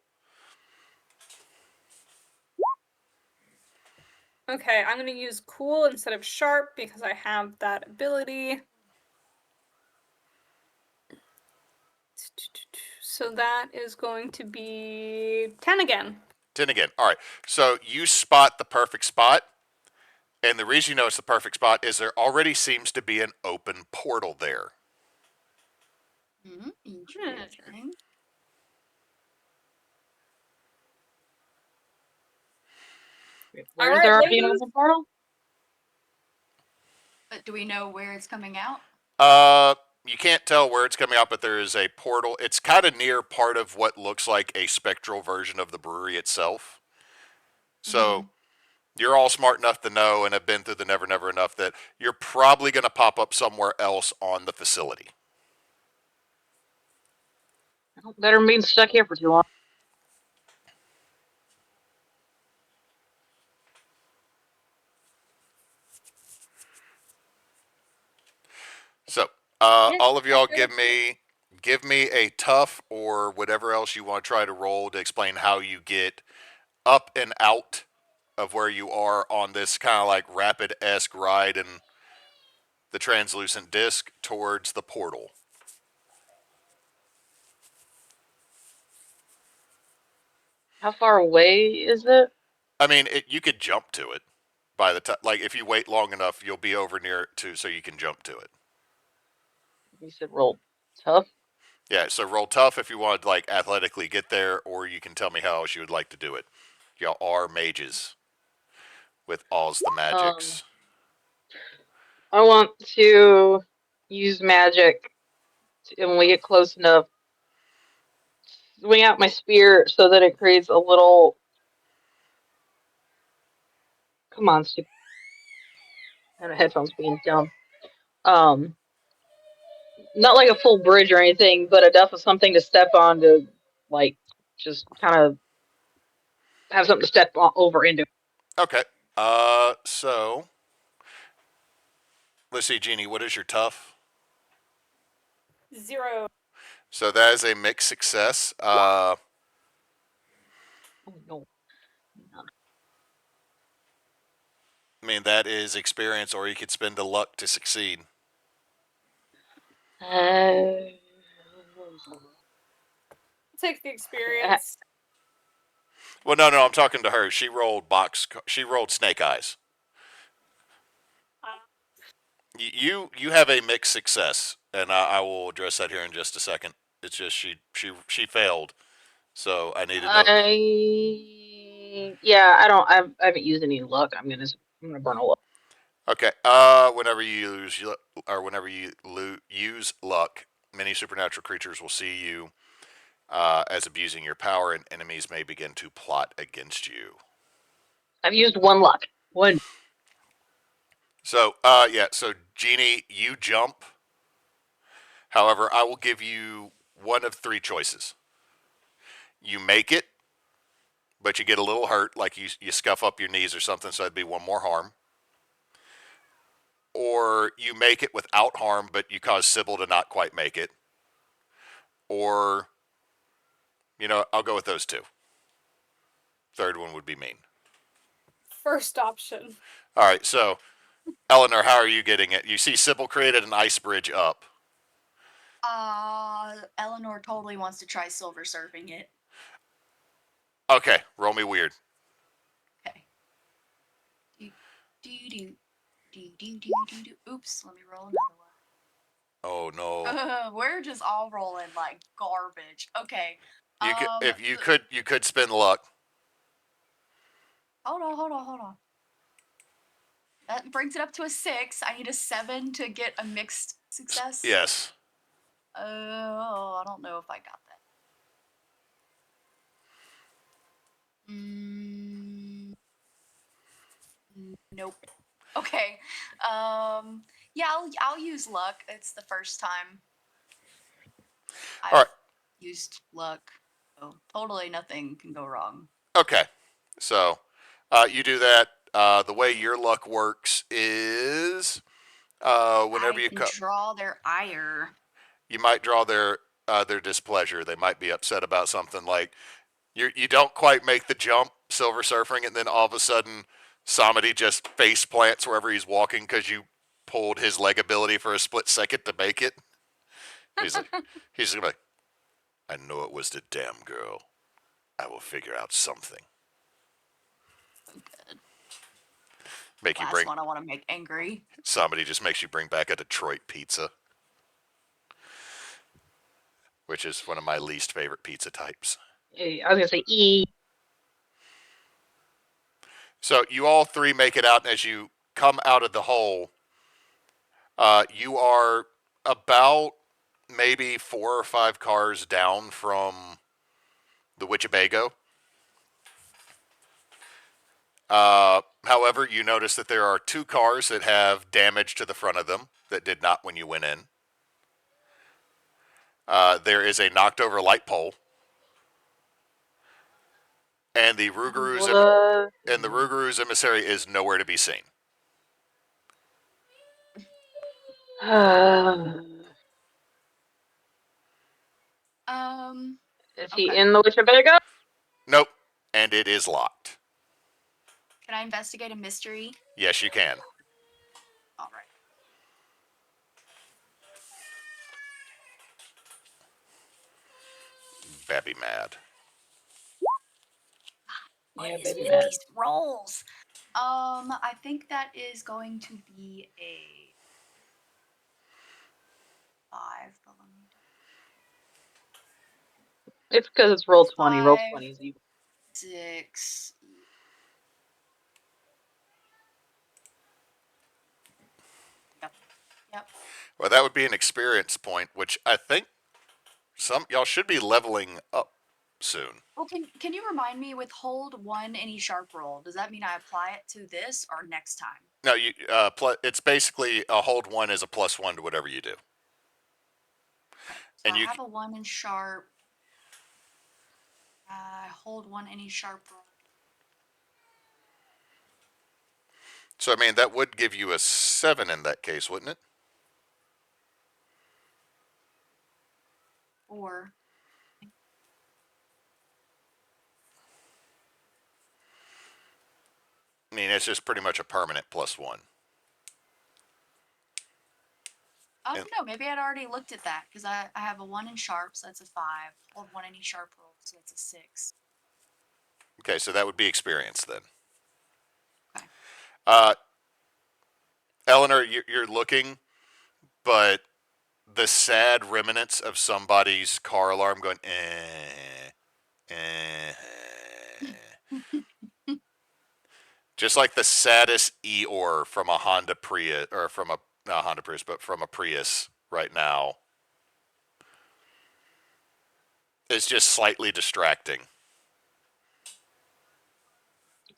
Okay, I'm gonna use cool instead of sharp because I have that ability. So that is going to be 10 again. 10 again. All right. So you spot the perfect spot. And the reason you know it's the perfect spot is there already seems to be an open portal there. Interesting. Where All is there right, already an ladies. open portal? But do we know where it's coming out? You can't tell where it's coming out, but there is a portal. It's kind of near part of what looks like a spectral version of the brewery itself. So you're all smart enough to know and have been through the Never Never enough that you're probably going to pop up somewhere else on the facility. Better than being stuck here for too long. So, Yeah, all of y'all I feel give me a tough or whatever else you want to try to roll to explain how you get up and out of where you are on this kind of like rapid-esque ride in the translucent disc towards the portal. How far away is it? I mean, you could jump to it by the time, like if you wait long enough, you'll be over near it too, so you can jump to it. You said roll tough. Yeah, so roll tough if you want to like athletically get there, or you can tell me how else you would like to do it. Y'all are mages with all's the magics. I want to use magic and when we get close enough, swing out my spear so that it creates a little. Come on, stupid. And headphones being dumb. Not like a full bridge or anything, but enough of something to step on to, like, just kind of have something to step on, over into. Okay. So let's see, Jeannie, what is your tough? 0. So that is a mixed success. Oh no. I mean, that is experience, or you could spend the luck to succeed. Take the experience. Well, no, I'm talking to her. She rolled She rolled snake eyes. You have a mixed success, and I will address that here in just a second. It's just she failed, so I need to know. Yeah, I haven't used any luck. I'm gonna burn a luck. Okay. Whenever you use or whenever you use luck, many supernatural creatures will see you as abusing your power, and enemies may begin to plot against you. I've used one luck. One. So, so Genie, you jump. However, I will give you one of three choices. You make it, but you get a little hurt, like you scuff up your knees or something, so that'd be one more harm. Or you make it without harm, but you cause Sybil to not quite make it. Or, I'll go with those two. Third one would be mean. First option. All right, so Eleanor, how are you getting it? You see Sybil created an ice bridge up. Eleanor totally wants to try silver surfing it. Okay, roll me weird. Okay. Oops, let me roll another one. Oh no. We're just all rolling like garbage. Okay. You could spin luck. Hold on. That brings it up to a 6. I need a 7 to get a mixed success. Yes. Oh, I don't know if I got that. Nope. Okay. Yeah, I'll use luck. It's the first time I've All right. used luck. So totally nothing can go wrong. Okay. So, you do that. The way your luck works is, whenever I you can draw their ire. you might draw their displeasure. They might be upset about something, like you don't quite make the jump, silver surfing, and then all of a sudden, Samedi just face plants wherever he's walking because you pulled his leg ability for a split second to make it. He's gonna be like, I know it was the damn girl. I will figure out something. So good. Make you Last bring one I want to make angry. Somebody just makes you bring back a Detroit pizza, which is one of my least favorite pizza types. I was gonna say E. So you all three make it out, and as you come out of the hole, you are about maybe 4 or 5 cars down from the Witchabago. However, you notice that there are 2 cars that have damage to the front of them that did not when you went in. There is a knocked over light pole. And the Rougarous emissary is nowhere to be seen. Is he Okay. in the Witchabago? Nope. And it is locked. Can I investigate a mystery? Yes, you can. All right. Babby mad. What Yeah, is baby with mad. these rolls? I think that is going to be a 5. But let me It's because it's roll 20. Roll 5, 20 is evil. 6. Yep. Well, that would be an experience point, which I think y'all should be leveling up soon. Well, can you remind me, with hold 1 any sharp roll, does that mean I apply it to this or next time? No, it's basically a hold 1 is a +1 to whatever you do. Okay. So And I you have a 1 in sharp. Hold 1 any sharp roll. So I mean that would give you a 7 in that case, wouldn't it? Or I mean, it's just pretty much a permanent +1. I don't know. Maybe I'd already looked at that because I have a 1 in sharp, so that's a 5. Hold 1 any sharp roll, so that's a 6. Okay, so that would be experience then. Okay. Eleanor, you're looking, but the sad remnants of somebody's car alarm going just like the saddest Eeyore from a Honda Prius, or from a not Honda Prius, but from a Prius right now, is just slightly distracting.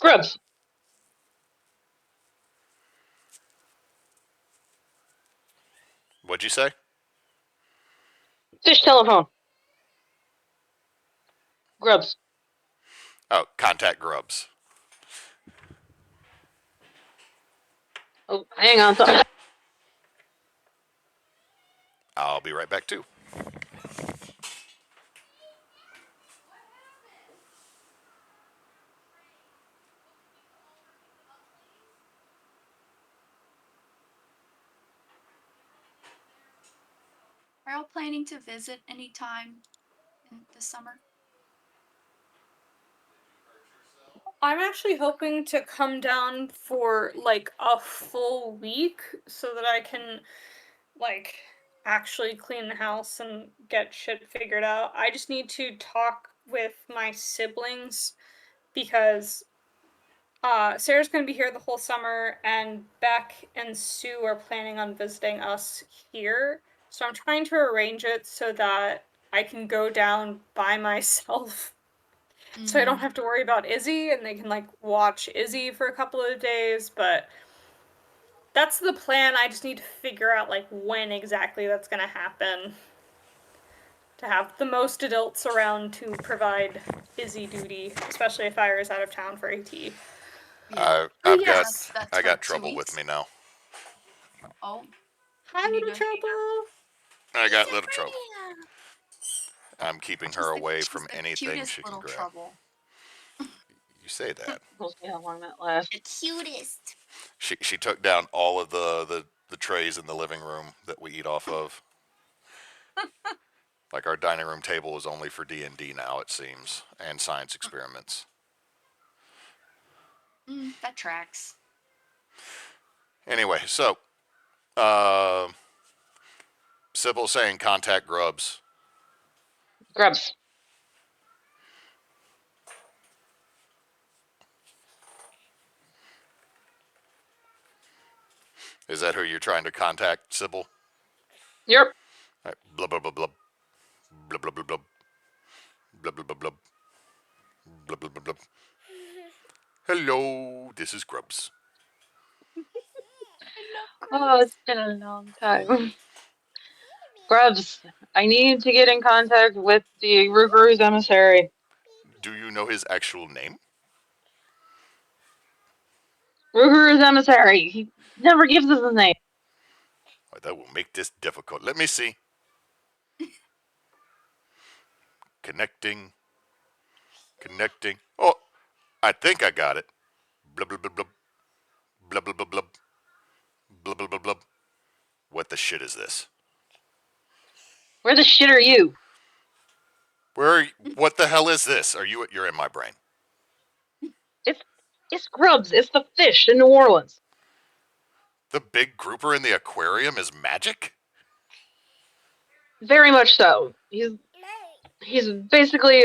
Grubs. What'd you say? Fish telephone. Grubs. Oh, contact grubs. Oh, hang on. I'll be right back too. Are y'all planning to visit anytime in the summer? I'm actually hoping to come down for like a full week so that I can like actually clean the house and get shit figured out. I just need to talk with my siblings because Sarah's going to be here the whole summer, and Beck and Sue are planning on visiting us here. So I'm trying to arrange it so that I can go down by myself. So I don't have to worry about Izzy, and they can like watch Izzy for a couple of days, but that's the plan. I just need to figure out like when exactly that's going to happen. To have the most adults around to provide Izzy duty, especially if Ira is out of town for AT. Yeah. I've That's I for got 2 trouble with weeks. me now. Oh, Hi, you need little to. trouble. I got little trouble. I'm keeping her She's away she's from the anything cutest she can little grab. trouble. You say that. We'll see how long that lasts. The cutest. She took down all of the trays in the living room that we eat off of. Like our dining room table is only for D&D now, it seems, and science experiments. That tracks. Anyway, so Sybil saying contact grubs. Grubs. Is that who you're trying to contact, Sybil? Yep. All right. Blub blub blub blub blub blub blub blub blub blub blub blub blub blub blub blub. Hello, this is Grubs. Oh, it's been a long time. Grubs. I need to get in contact with the Rougarous emissary. Do you know his actual name? Rougarous emissary. He never gives us a name. Oh, that will make this difficult. Let me see. Connecting. Connecting. Oh, I think I got it. Blub blub blub blub. Blub blub blub blub. Blub blub blub blub. What the shit is this? Where the shit are you? What the hell is this? You're in my brain. It's Grubs. It's the fish in New Orleans. The big grouper in the aquarium is magic? Very much so. He's basically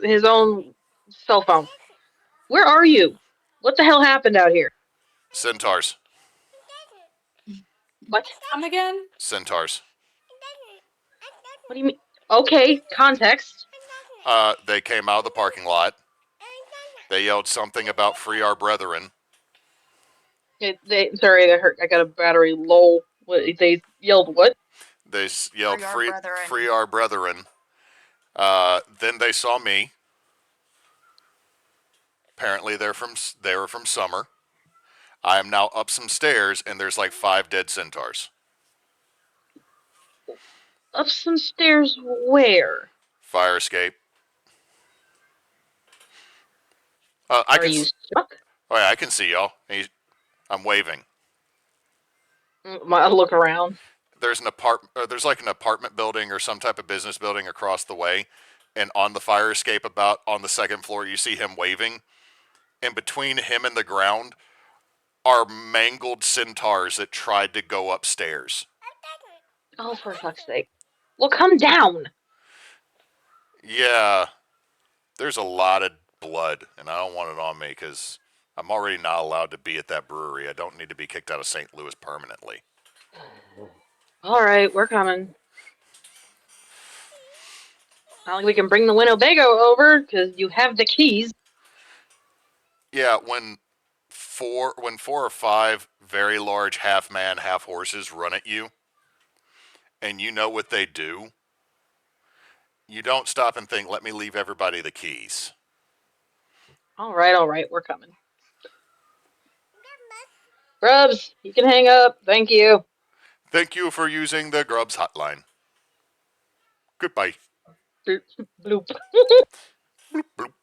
his own cell phone. Where are you? What the hell happened out here? Centaurs. What? Come again? Centaurs. What do you mean? Okay, context. They came out of the parking lot. They yelled something about free our brethren. Sorry, I got a battery low. They yelled what? They yelled Free our brethren. free our brethren. Then they saw me. Apparently they were from Summer. I am now up some stairs and there's like 5 dead centaurs. Up some stairs where? Fire escape. Are you stuck? Oh yeah, I can see y'all. I'm waving. I look around. There's there's like an apartment building or some type of business building across the way, and on the fire escape about on the 2nd floor you see him waving. In between him and the ground are mangled centaurs that tried to go upstairs. Oh, for fuck's sake. Well, come down. Yeah, there's a lot of blood, and I don't want it on me because I'm already not allowed to be at that brewery. I don't need to be kicked out of St. Louis permanently. All right, we're coming. Not like we can bring the Winnebago over because you have the keys. Yeah, when four or five very large half man, half horses run at you, and you know what they do, you don't stop and think, let me leave everybody the keys. All right, we're coming. Grubs, you can hang up. Thank you. Thank you for using the Grubs hotline. Goodbye. Bloop. Bloop, bloop.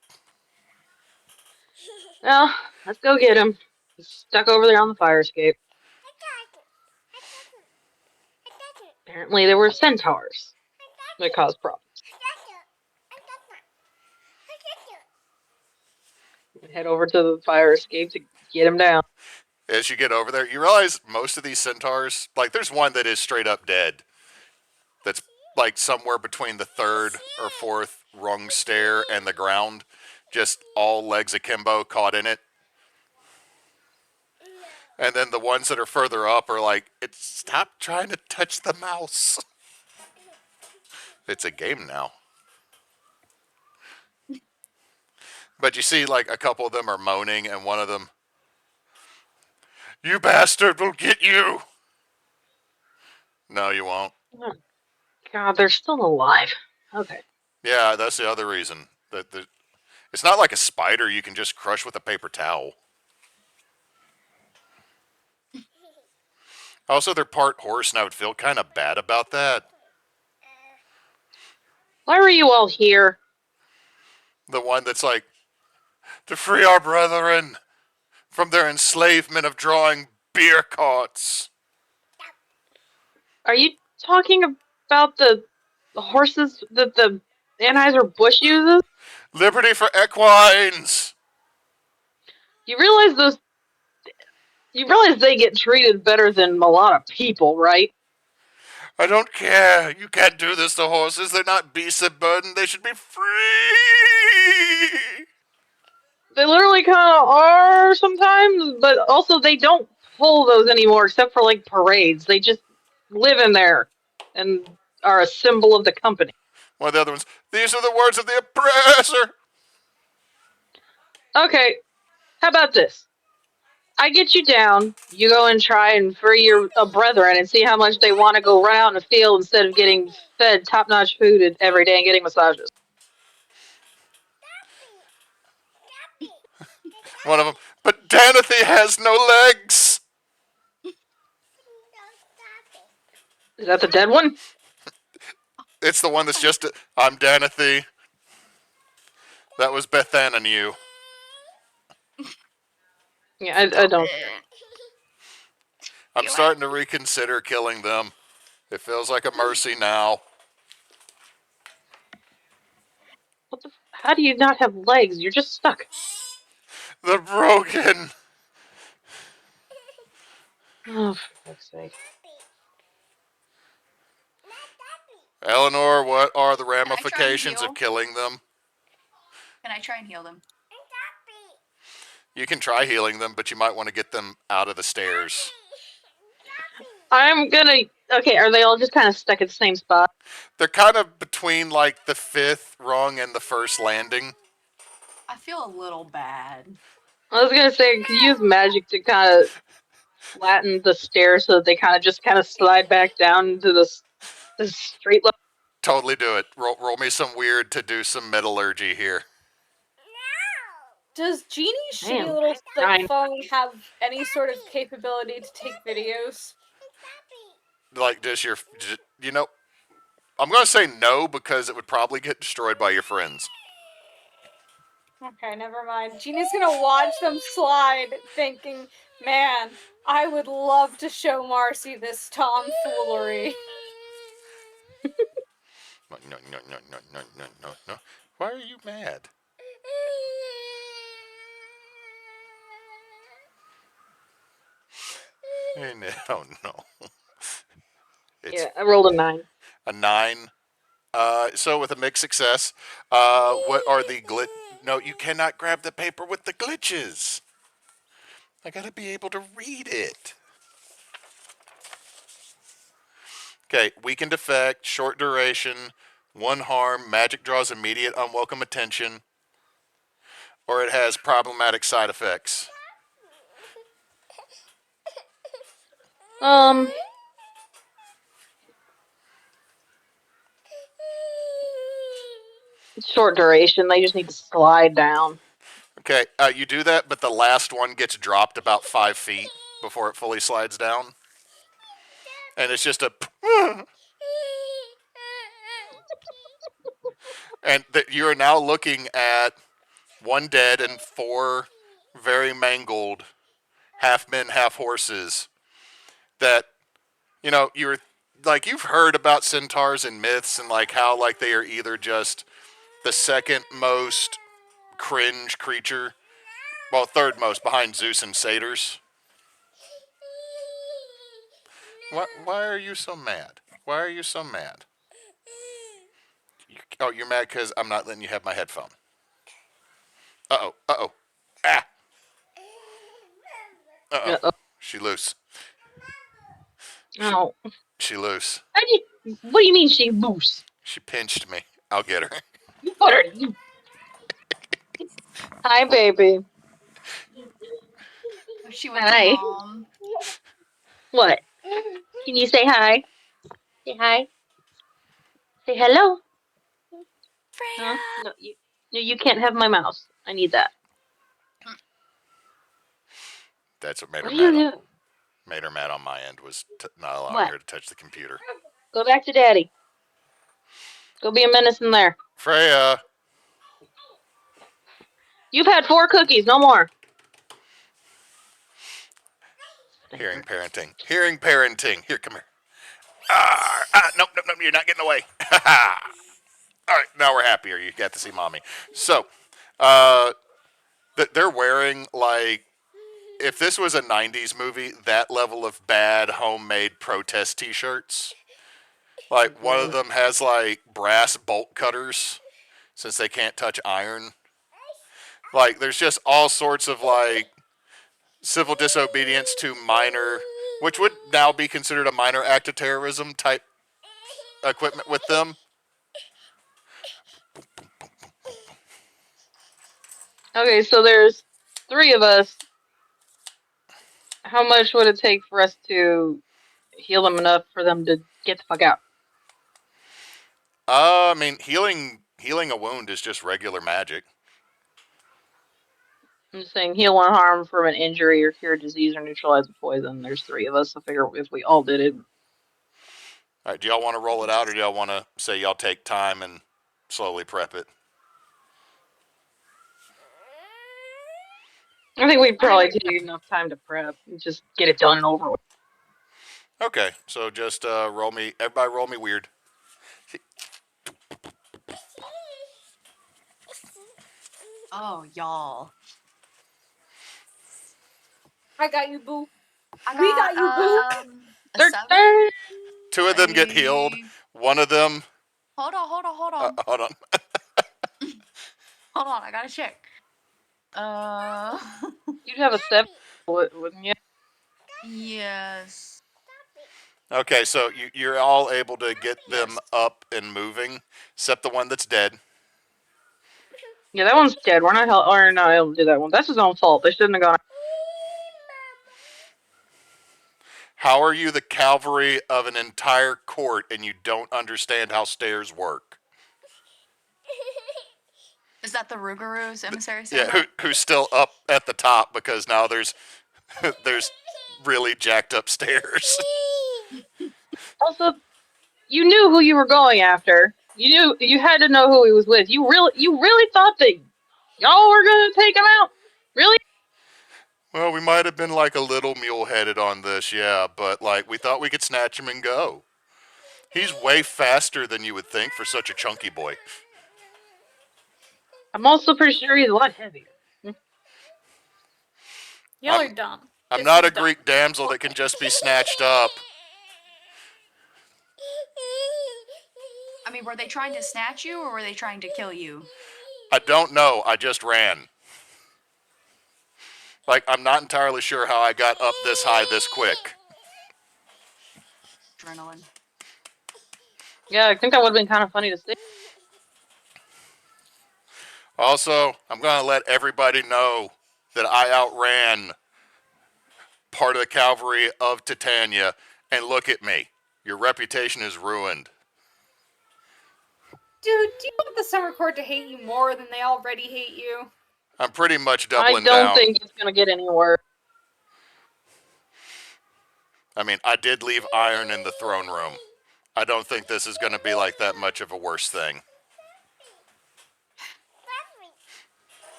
Well, let's go get him. He's stuck over there on the fire escape. Apparently there were centaurs that caused problems. Head over to the fire escape to get him down. As you get over there, you realize most of these centaurs, like there's one that is straight up dead. That's like somewhere between the third or fourth rung stair and the ground. Just all legs akimbo caught in it. And then the ones that are further up are like, stop trying to touch the mouse. It's a game now. But you see, like, a couple of them are moaning, and one of them, you bastard, will get you. No, you won't. Oh, God, they're still alive. Okay. Yeah, that's the other reason. It's not like a spider you can just crush with a paper towel. Also, they're part horse, and I would feel kind of bad about that. Why were you all here? The one that's like, to free our brethren from their enslavement of drawing beer carts. Are you talking about the horses that the Anheuser-Busch uses? Liberty for equines. You realize they get treated better than a lot of people, right? I don't care. You can't do this to horses. They're not beasts of burden. They should be free. They literally kind of are sometimes, but also they don't pull those anymore except for like parades. They just live in there and are a symbol of the company. One of the other ones, these are the words of the oppressor. Okay, how about this? I get you down, you go and try and free your brethren and see how much they want to go run out in the field instead of getting fed top-notch food every day and getting massages. One of them, but Danathy has no legs. Is that the dead one? It's the one that's just, I'm Danathy. That was Bethan and you. Yeah, I don't. I'm starting to reconsider killing them. It feels like a mercy now. How do you not have legs? You're just stuck. The broken. Oh, for fuck's sake. Eleanor, what are the ramifications of killing them? Can I try and heal them? You can try healing them, but you might want to get them out of the stairs. I'm gonna. Okay, are they all just kind of stuck at the same spot? They're kind of between like the fifth rung and the first landing. I feel a little bad. I was gonna say, could you use magic to kind of flatten the stairs so that they kind of slide back down into the street level? Totally do it. Roll me some weird to do some metallurgy here. Does Genie's shitty Damn, little fine. phone have any sort of capability to take videos? Like, I'm going to say no because it would probably get destroyed by your friends. Okay, never mind. Genie's gonna watch them slide, thinking, man, I would love to show Marcy this tomfoolery. No. Why are you mad? No. Yeah, I rolled a 9. A 9. So with a mixed success, what are the No, you cannot grab the paper with the glitches. I gotta be able to read it. Okay, weakened effect, short duration, 1 harm, magic draws immediate unwelcome attention, or it has problematic side effects. short duration. They just need to slide down. Okay, you do that, but the last one gets dropped about 5 feet before it fully slides down. And it's just a... And you are now looking at 1 dead and 4 very mangled half men, half horses that, you're like, you've heard about centaurs and myths and like how like they are either just the second most cringe creature, well, third most behind Zeus and satyrs. Why are you so mad? Why are you so mad? You're mad because I'm not letting you have my headphone. Uh-oh. Ah! Uh-oh. Uh-oh. She loose. Oh. She loose. What do you mean she loose? She pinched me. I'll get her. You put her. Hi, baby. She went Hi. to mom. What? Can you say hi? Say hi. Say hello. Freya. Huh? No, you can't have my mouse. I need that. That's what made What her are you mad. doing? Made her mad on my end was not allowing What? her to touch the computer. Go back to daddy. Go be a menace in there. Freya. You've had 4 cookies, no more. Hearing parenting. Here, come here. Nope, you're not getting away. All right, now we're happier. You got to see mommy. So, they're wearing, like, if this was a 90s movie, that level of bad homemade protest t-shirts. Like, one of them has, like, brass bolt cutters, since they can't touch iron. Like, there's just all sorts of, like, civil disobedience to minor, which would now be considered a minor act of terrorism type equipment with them. Okay, so there's 3 of us. How much would it take for us to heal them enough for them to get the fuck out? I mean, healing a wound is just regular magic. I'm just saying, heal one harm from an injury or cure a disease or neutralize a poison. There's 3 of us. I figure if we all did it. All right, do y'all want to roll it out, or do y'all want to say y'all take time and slowly prep it? I think we probably take enough time to prep and just get it done and over with. Okay, so just everybody roll me weird. Oh, y'all. I got you, boo. We got you, boo. A 7. 2 of them get healed. One of them... Hold on. Hold on. Hold on, I gotta check. You'd have a 7, wouldn't you? Yes. Okay, so you're all able to get them up and moving, except the one that's dead. Yeah, that one's dead. We're not able to do that one. That's his own fault. They shouldn't have gone. How are you the cavalry of an entire court and you don't understand how stairs work? Is that the Rougarous emissary? Yeah, who's still up at the top because now there's really jacked up stairs. Also, you knew who you were going after. You had to know who he was with. You really thought that y'all were gonna take him out? Really? Well, we might have been like a little mule-headed on this, yeah, but like we thought we could snatch him and go. He's way faster than you would think for such a chunky boy. I'm also pretty sure he's a lot heavier. Y'all are dumb. I'm not a Greek damsel that can just be snatched up. I mean, were they trying to snatch you or were they trying to kill you? I don't know. I just ran. Like, I'm not entirely sure how I got up this high this quick. Adrenaline. Yeah, I think that would have been kind of funny to see. Also, I'm going to let everybody know that I outran part of the cavalry of Titania, and look at me. Your reputation is ruined. Dude, do you want the summer court to hate you more than they already hate you? I'm pretty much I doubling don't down. think it's gonna get any worse. I mean, I did leave iron in the throne room. I don't think this is going to be like that much of a worse thing.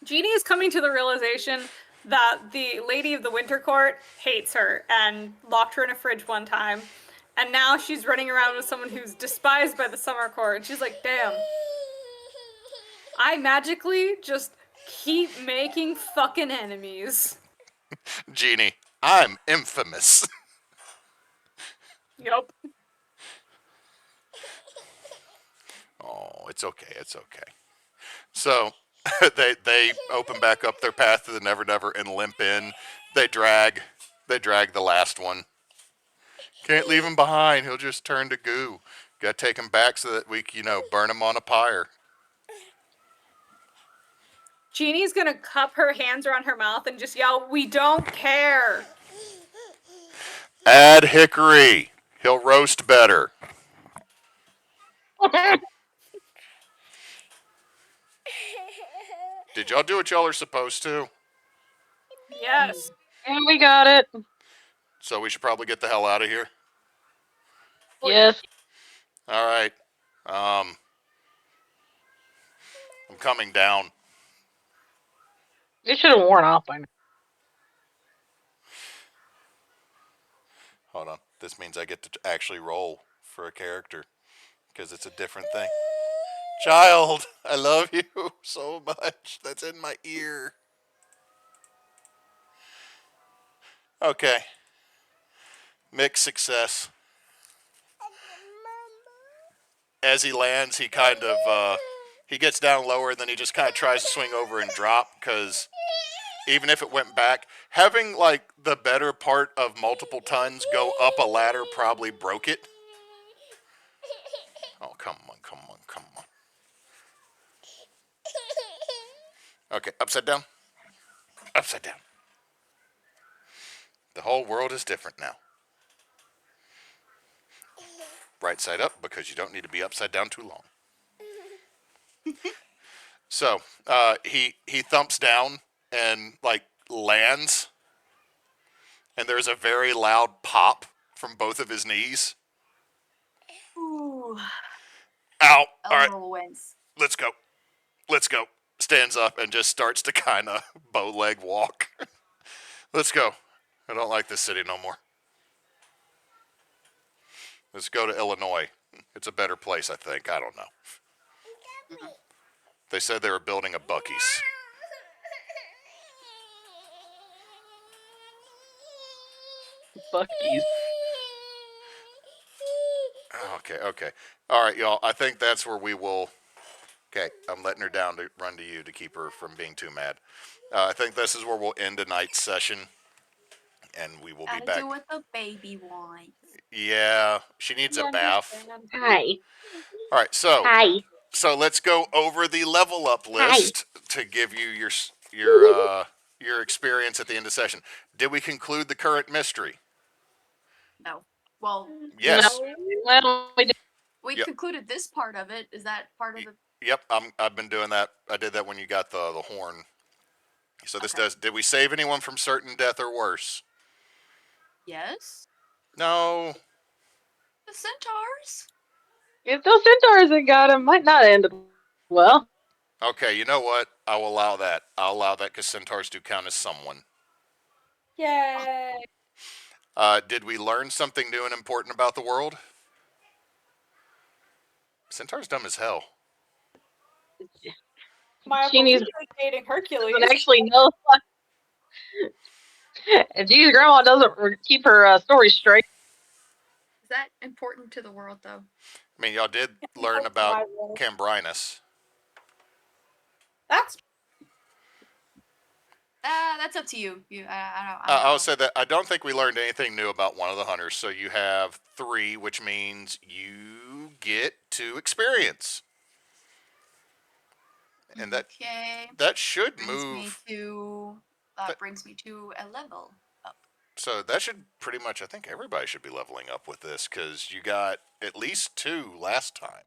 Genie is coming to the realization that the lady of the winter court hates her and locked her in a fridge one time. And now she's running around with someone who's despised by the summer court. And she's like, damn. I magically just keep making fucking enemies. Genie, I'm infamous. Yup. Oh, it's okay. It's okay. So they open back up their path to the Never Never and limp in. They drag the last one. Can't leave him behind. He'll just turn to goo. Got to take him back so that we, burn him on a pyre. Jeannie's gonna cup her hands around her mouth and just yell, "We don't care!" Add Hickory. He'll roast better. Did y'all do what y'all are supposed to? Yes. And we got it. So we should probably get the hell out of here. Yes. All right. I'm coming down. It should have worn off by now. Hold on. This means I get to actually roll for a character because it's a different thing. Child, I love you so much. That's in my ear. Okay. Mixed success. As he lands, he kind of, he gets down lower and then he just kind of tries to swing over and drop because even if it went back, having like the better part of multiple tons go up a ladder probably broke it. Oh, come on, come on, come on. Okay, upside down. Upside down. The whole world is different now. Right side up because you don't need to be upside down too long. So, he thumps down and like lands, and there's a very loud pop from both of his knees. Ooh. Ow! All right, Eleanor wins. let's go. Let's go. Stands up and just starts to kind of bow leg walk. Let's go. I don't like this city no more. Let's go to Illinois. It's a better place, I think. I don't know. They said they were building a Buc-ee's. Bucky's. Okay. All right, y'all. I think that's where we will. Okay, I'm letting her down to run to you to keep her from being too mad. I think this is where we'll end tonight's session, and we will be Gotta back. do what the baby wants. Yeah, she needs a bath. Hi. All right, so Hi. let's go over the level up list to give you your experience at the end of session. Did we conclude the current mystery? No. Well, Yes. No. Well, we did. we Yep. concluded this part of it. Is that part of the? Yep, I've been doing that. I did that when you got the horn. So this Okay. does. Did we save anyone from certain death or worse? Yes. No. The centaurs. If those centaurs that got him might not end well. Okay, you know what? I will allow that. I'll allow that because centaurs do count as someone. Yay. Did we learn something new and important about the world? Centaur's dumb as hell. My Genie's dating Hercules. doesn't actually know. And Genie's grandma doesn't keep her story straight. Is that important to the world, though? I mean, y'all did learn about Cambrinus. That's That's up to you. I don't I'll know. say that I don't think we learned anything new about one of the hunters. So you have 3, which means you get 2 experience, and that should brings move. me to brings me to a level up. So that should pretty much. I think everybody should be leveling up with this because you got at least 2 last time.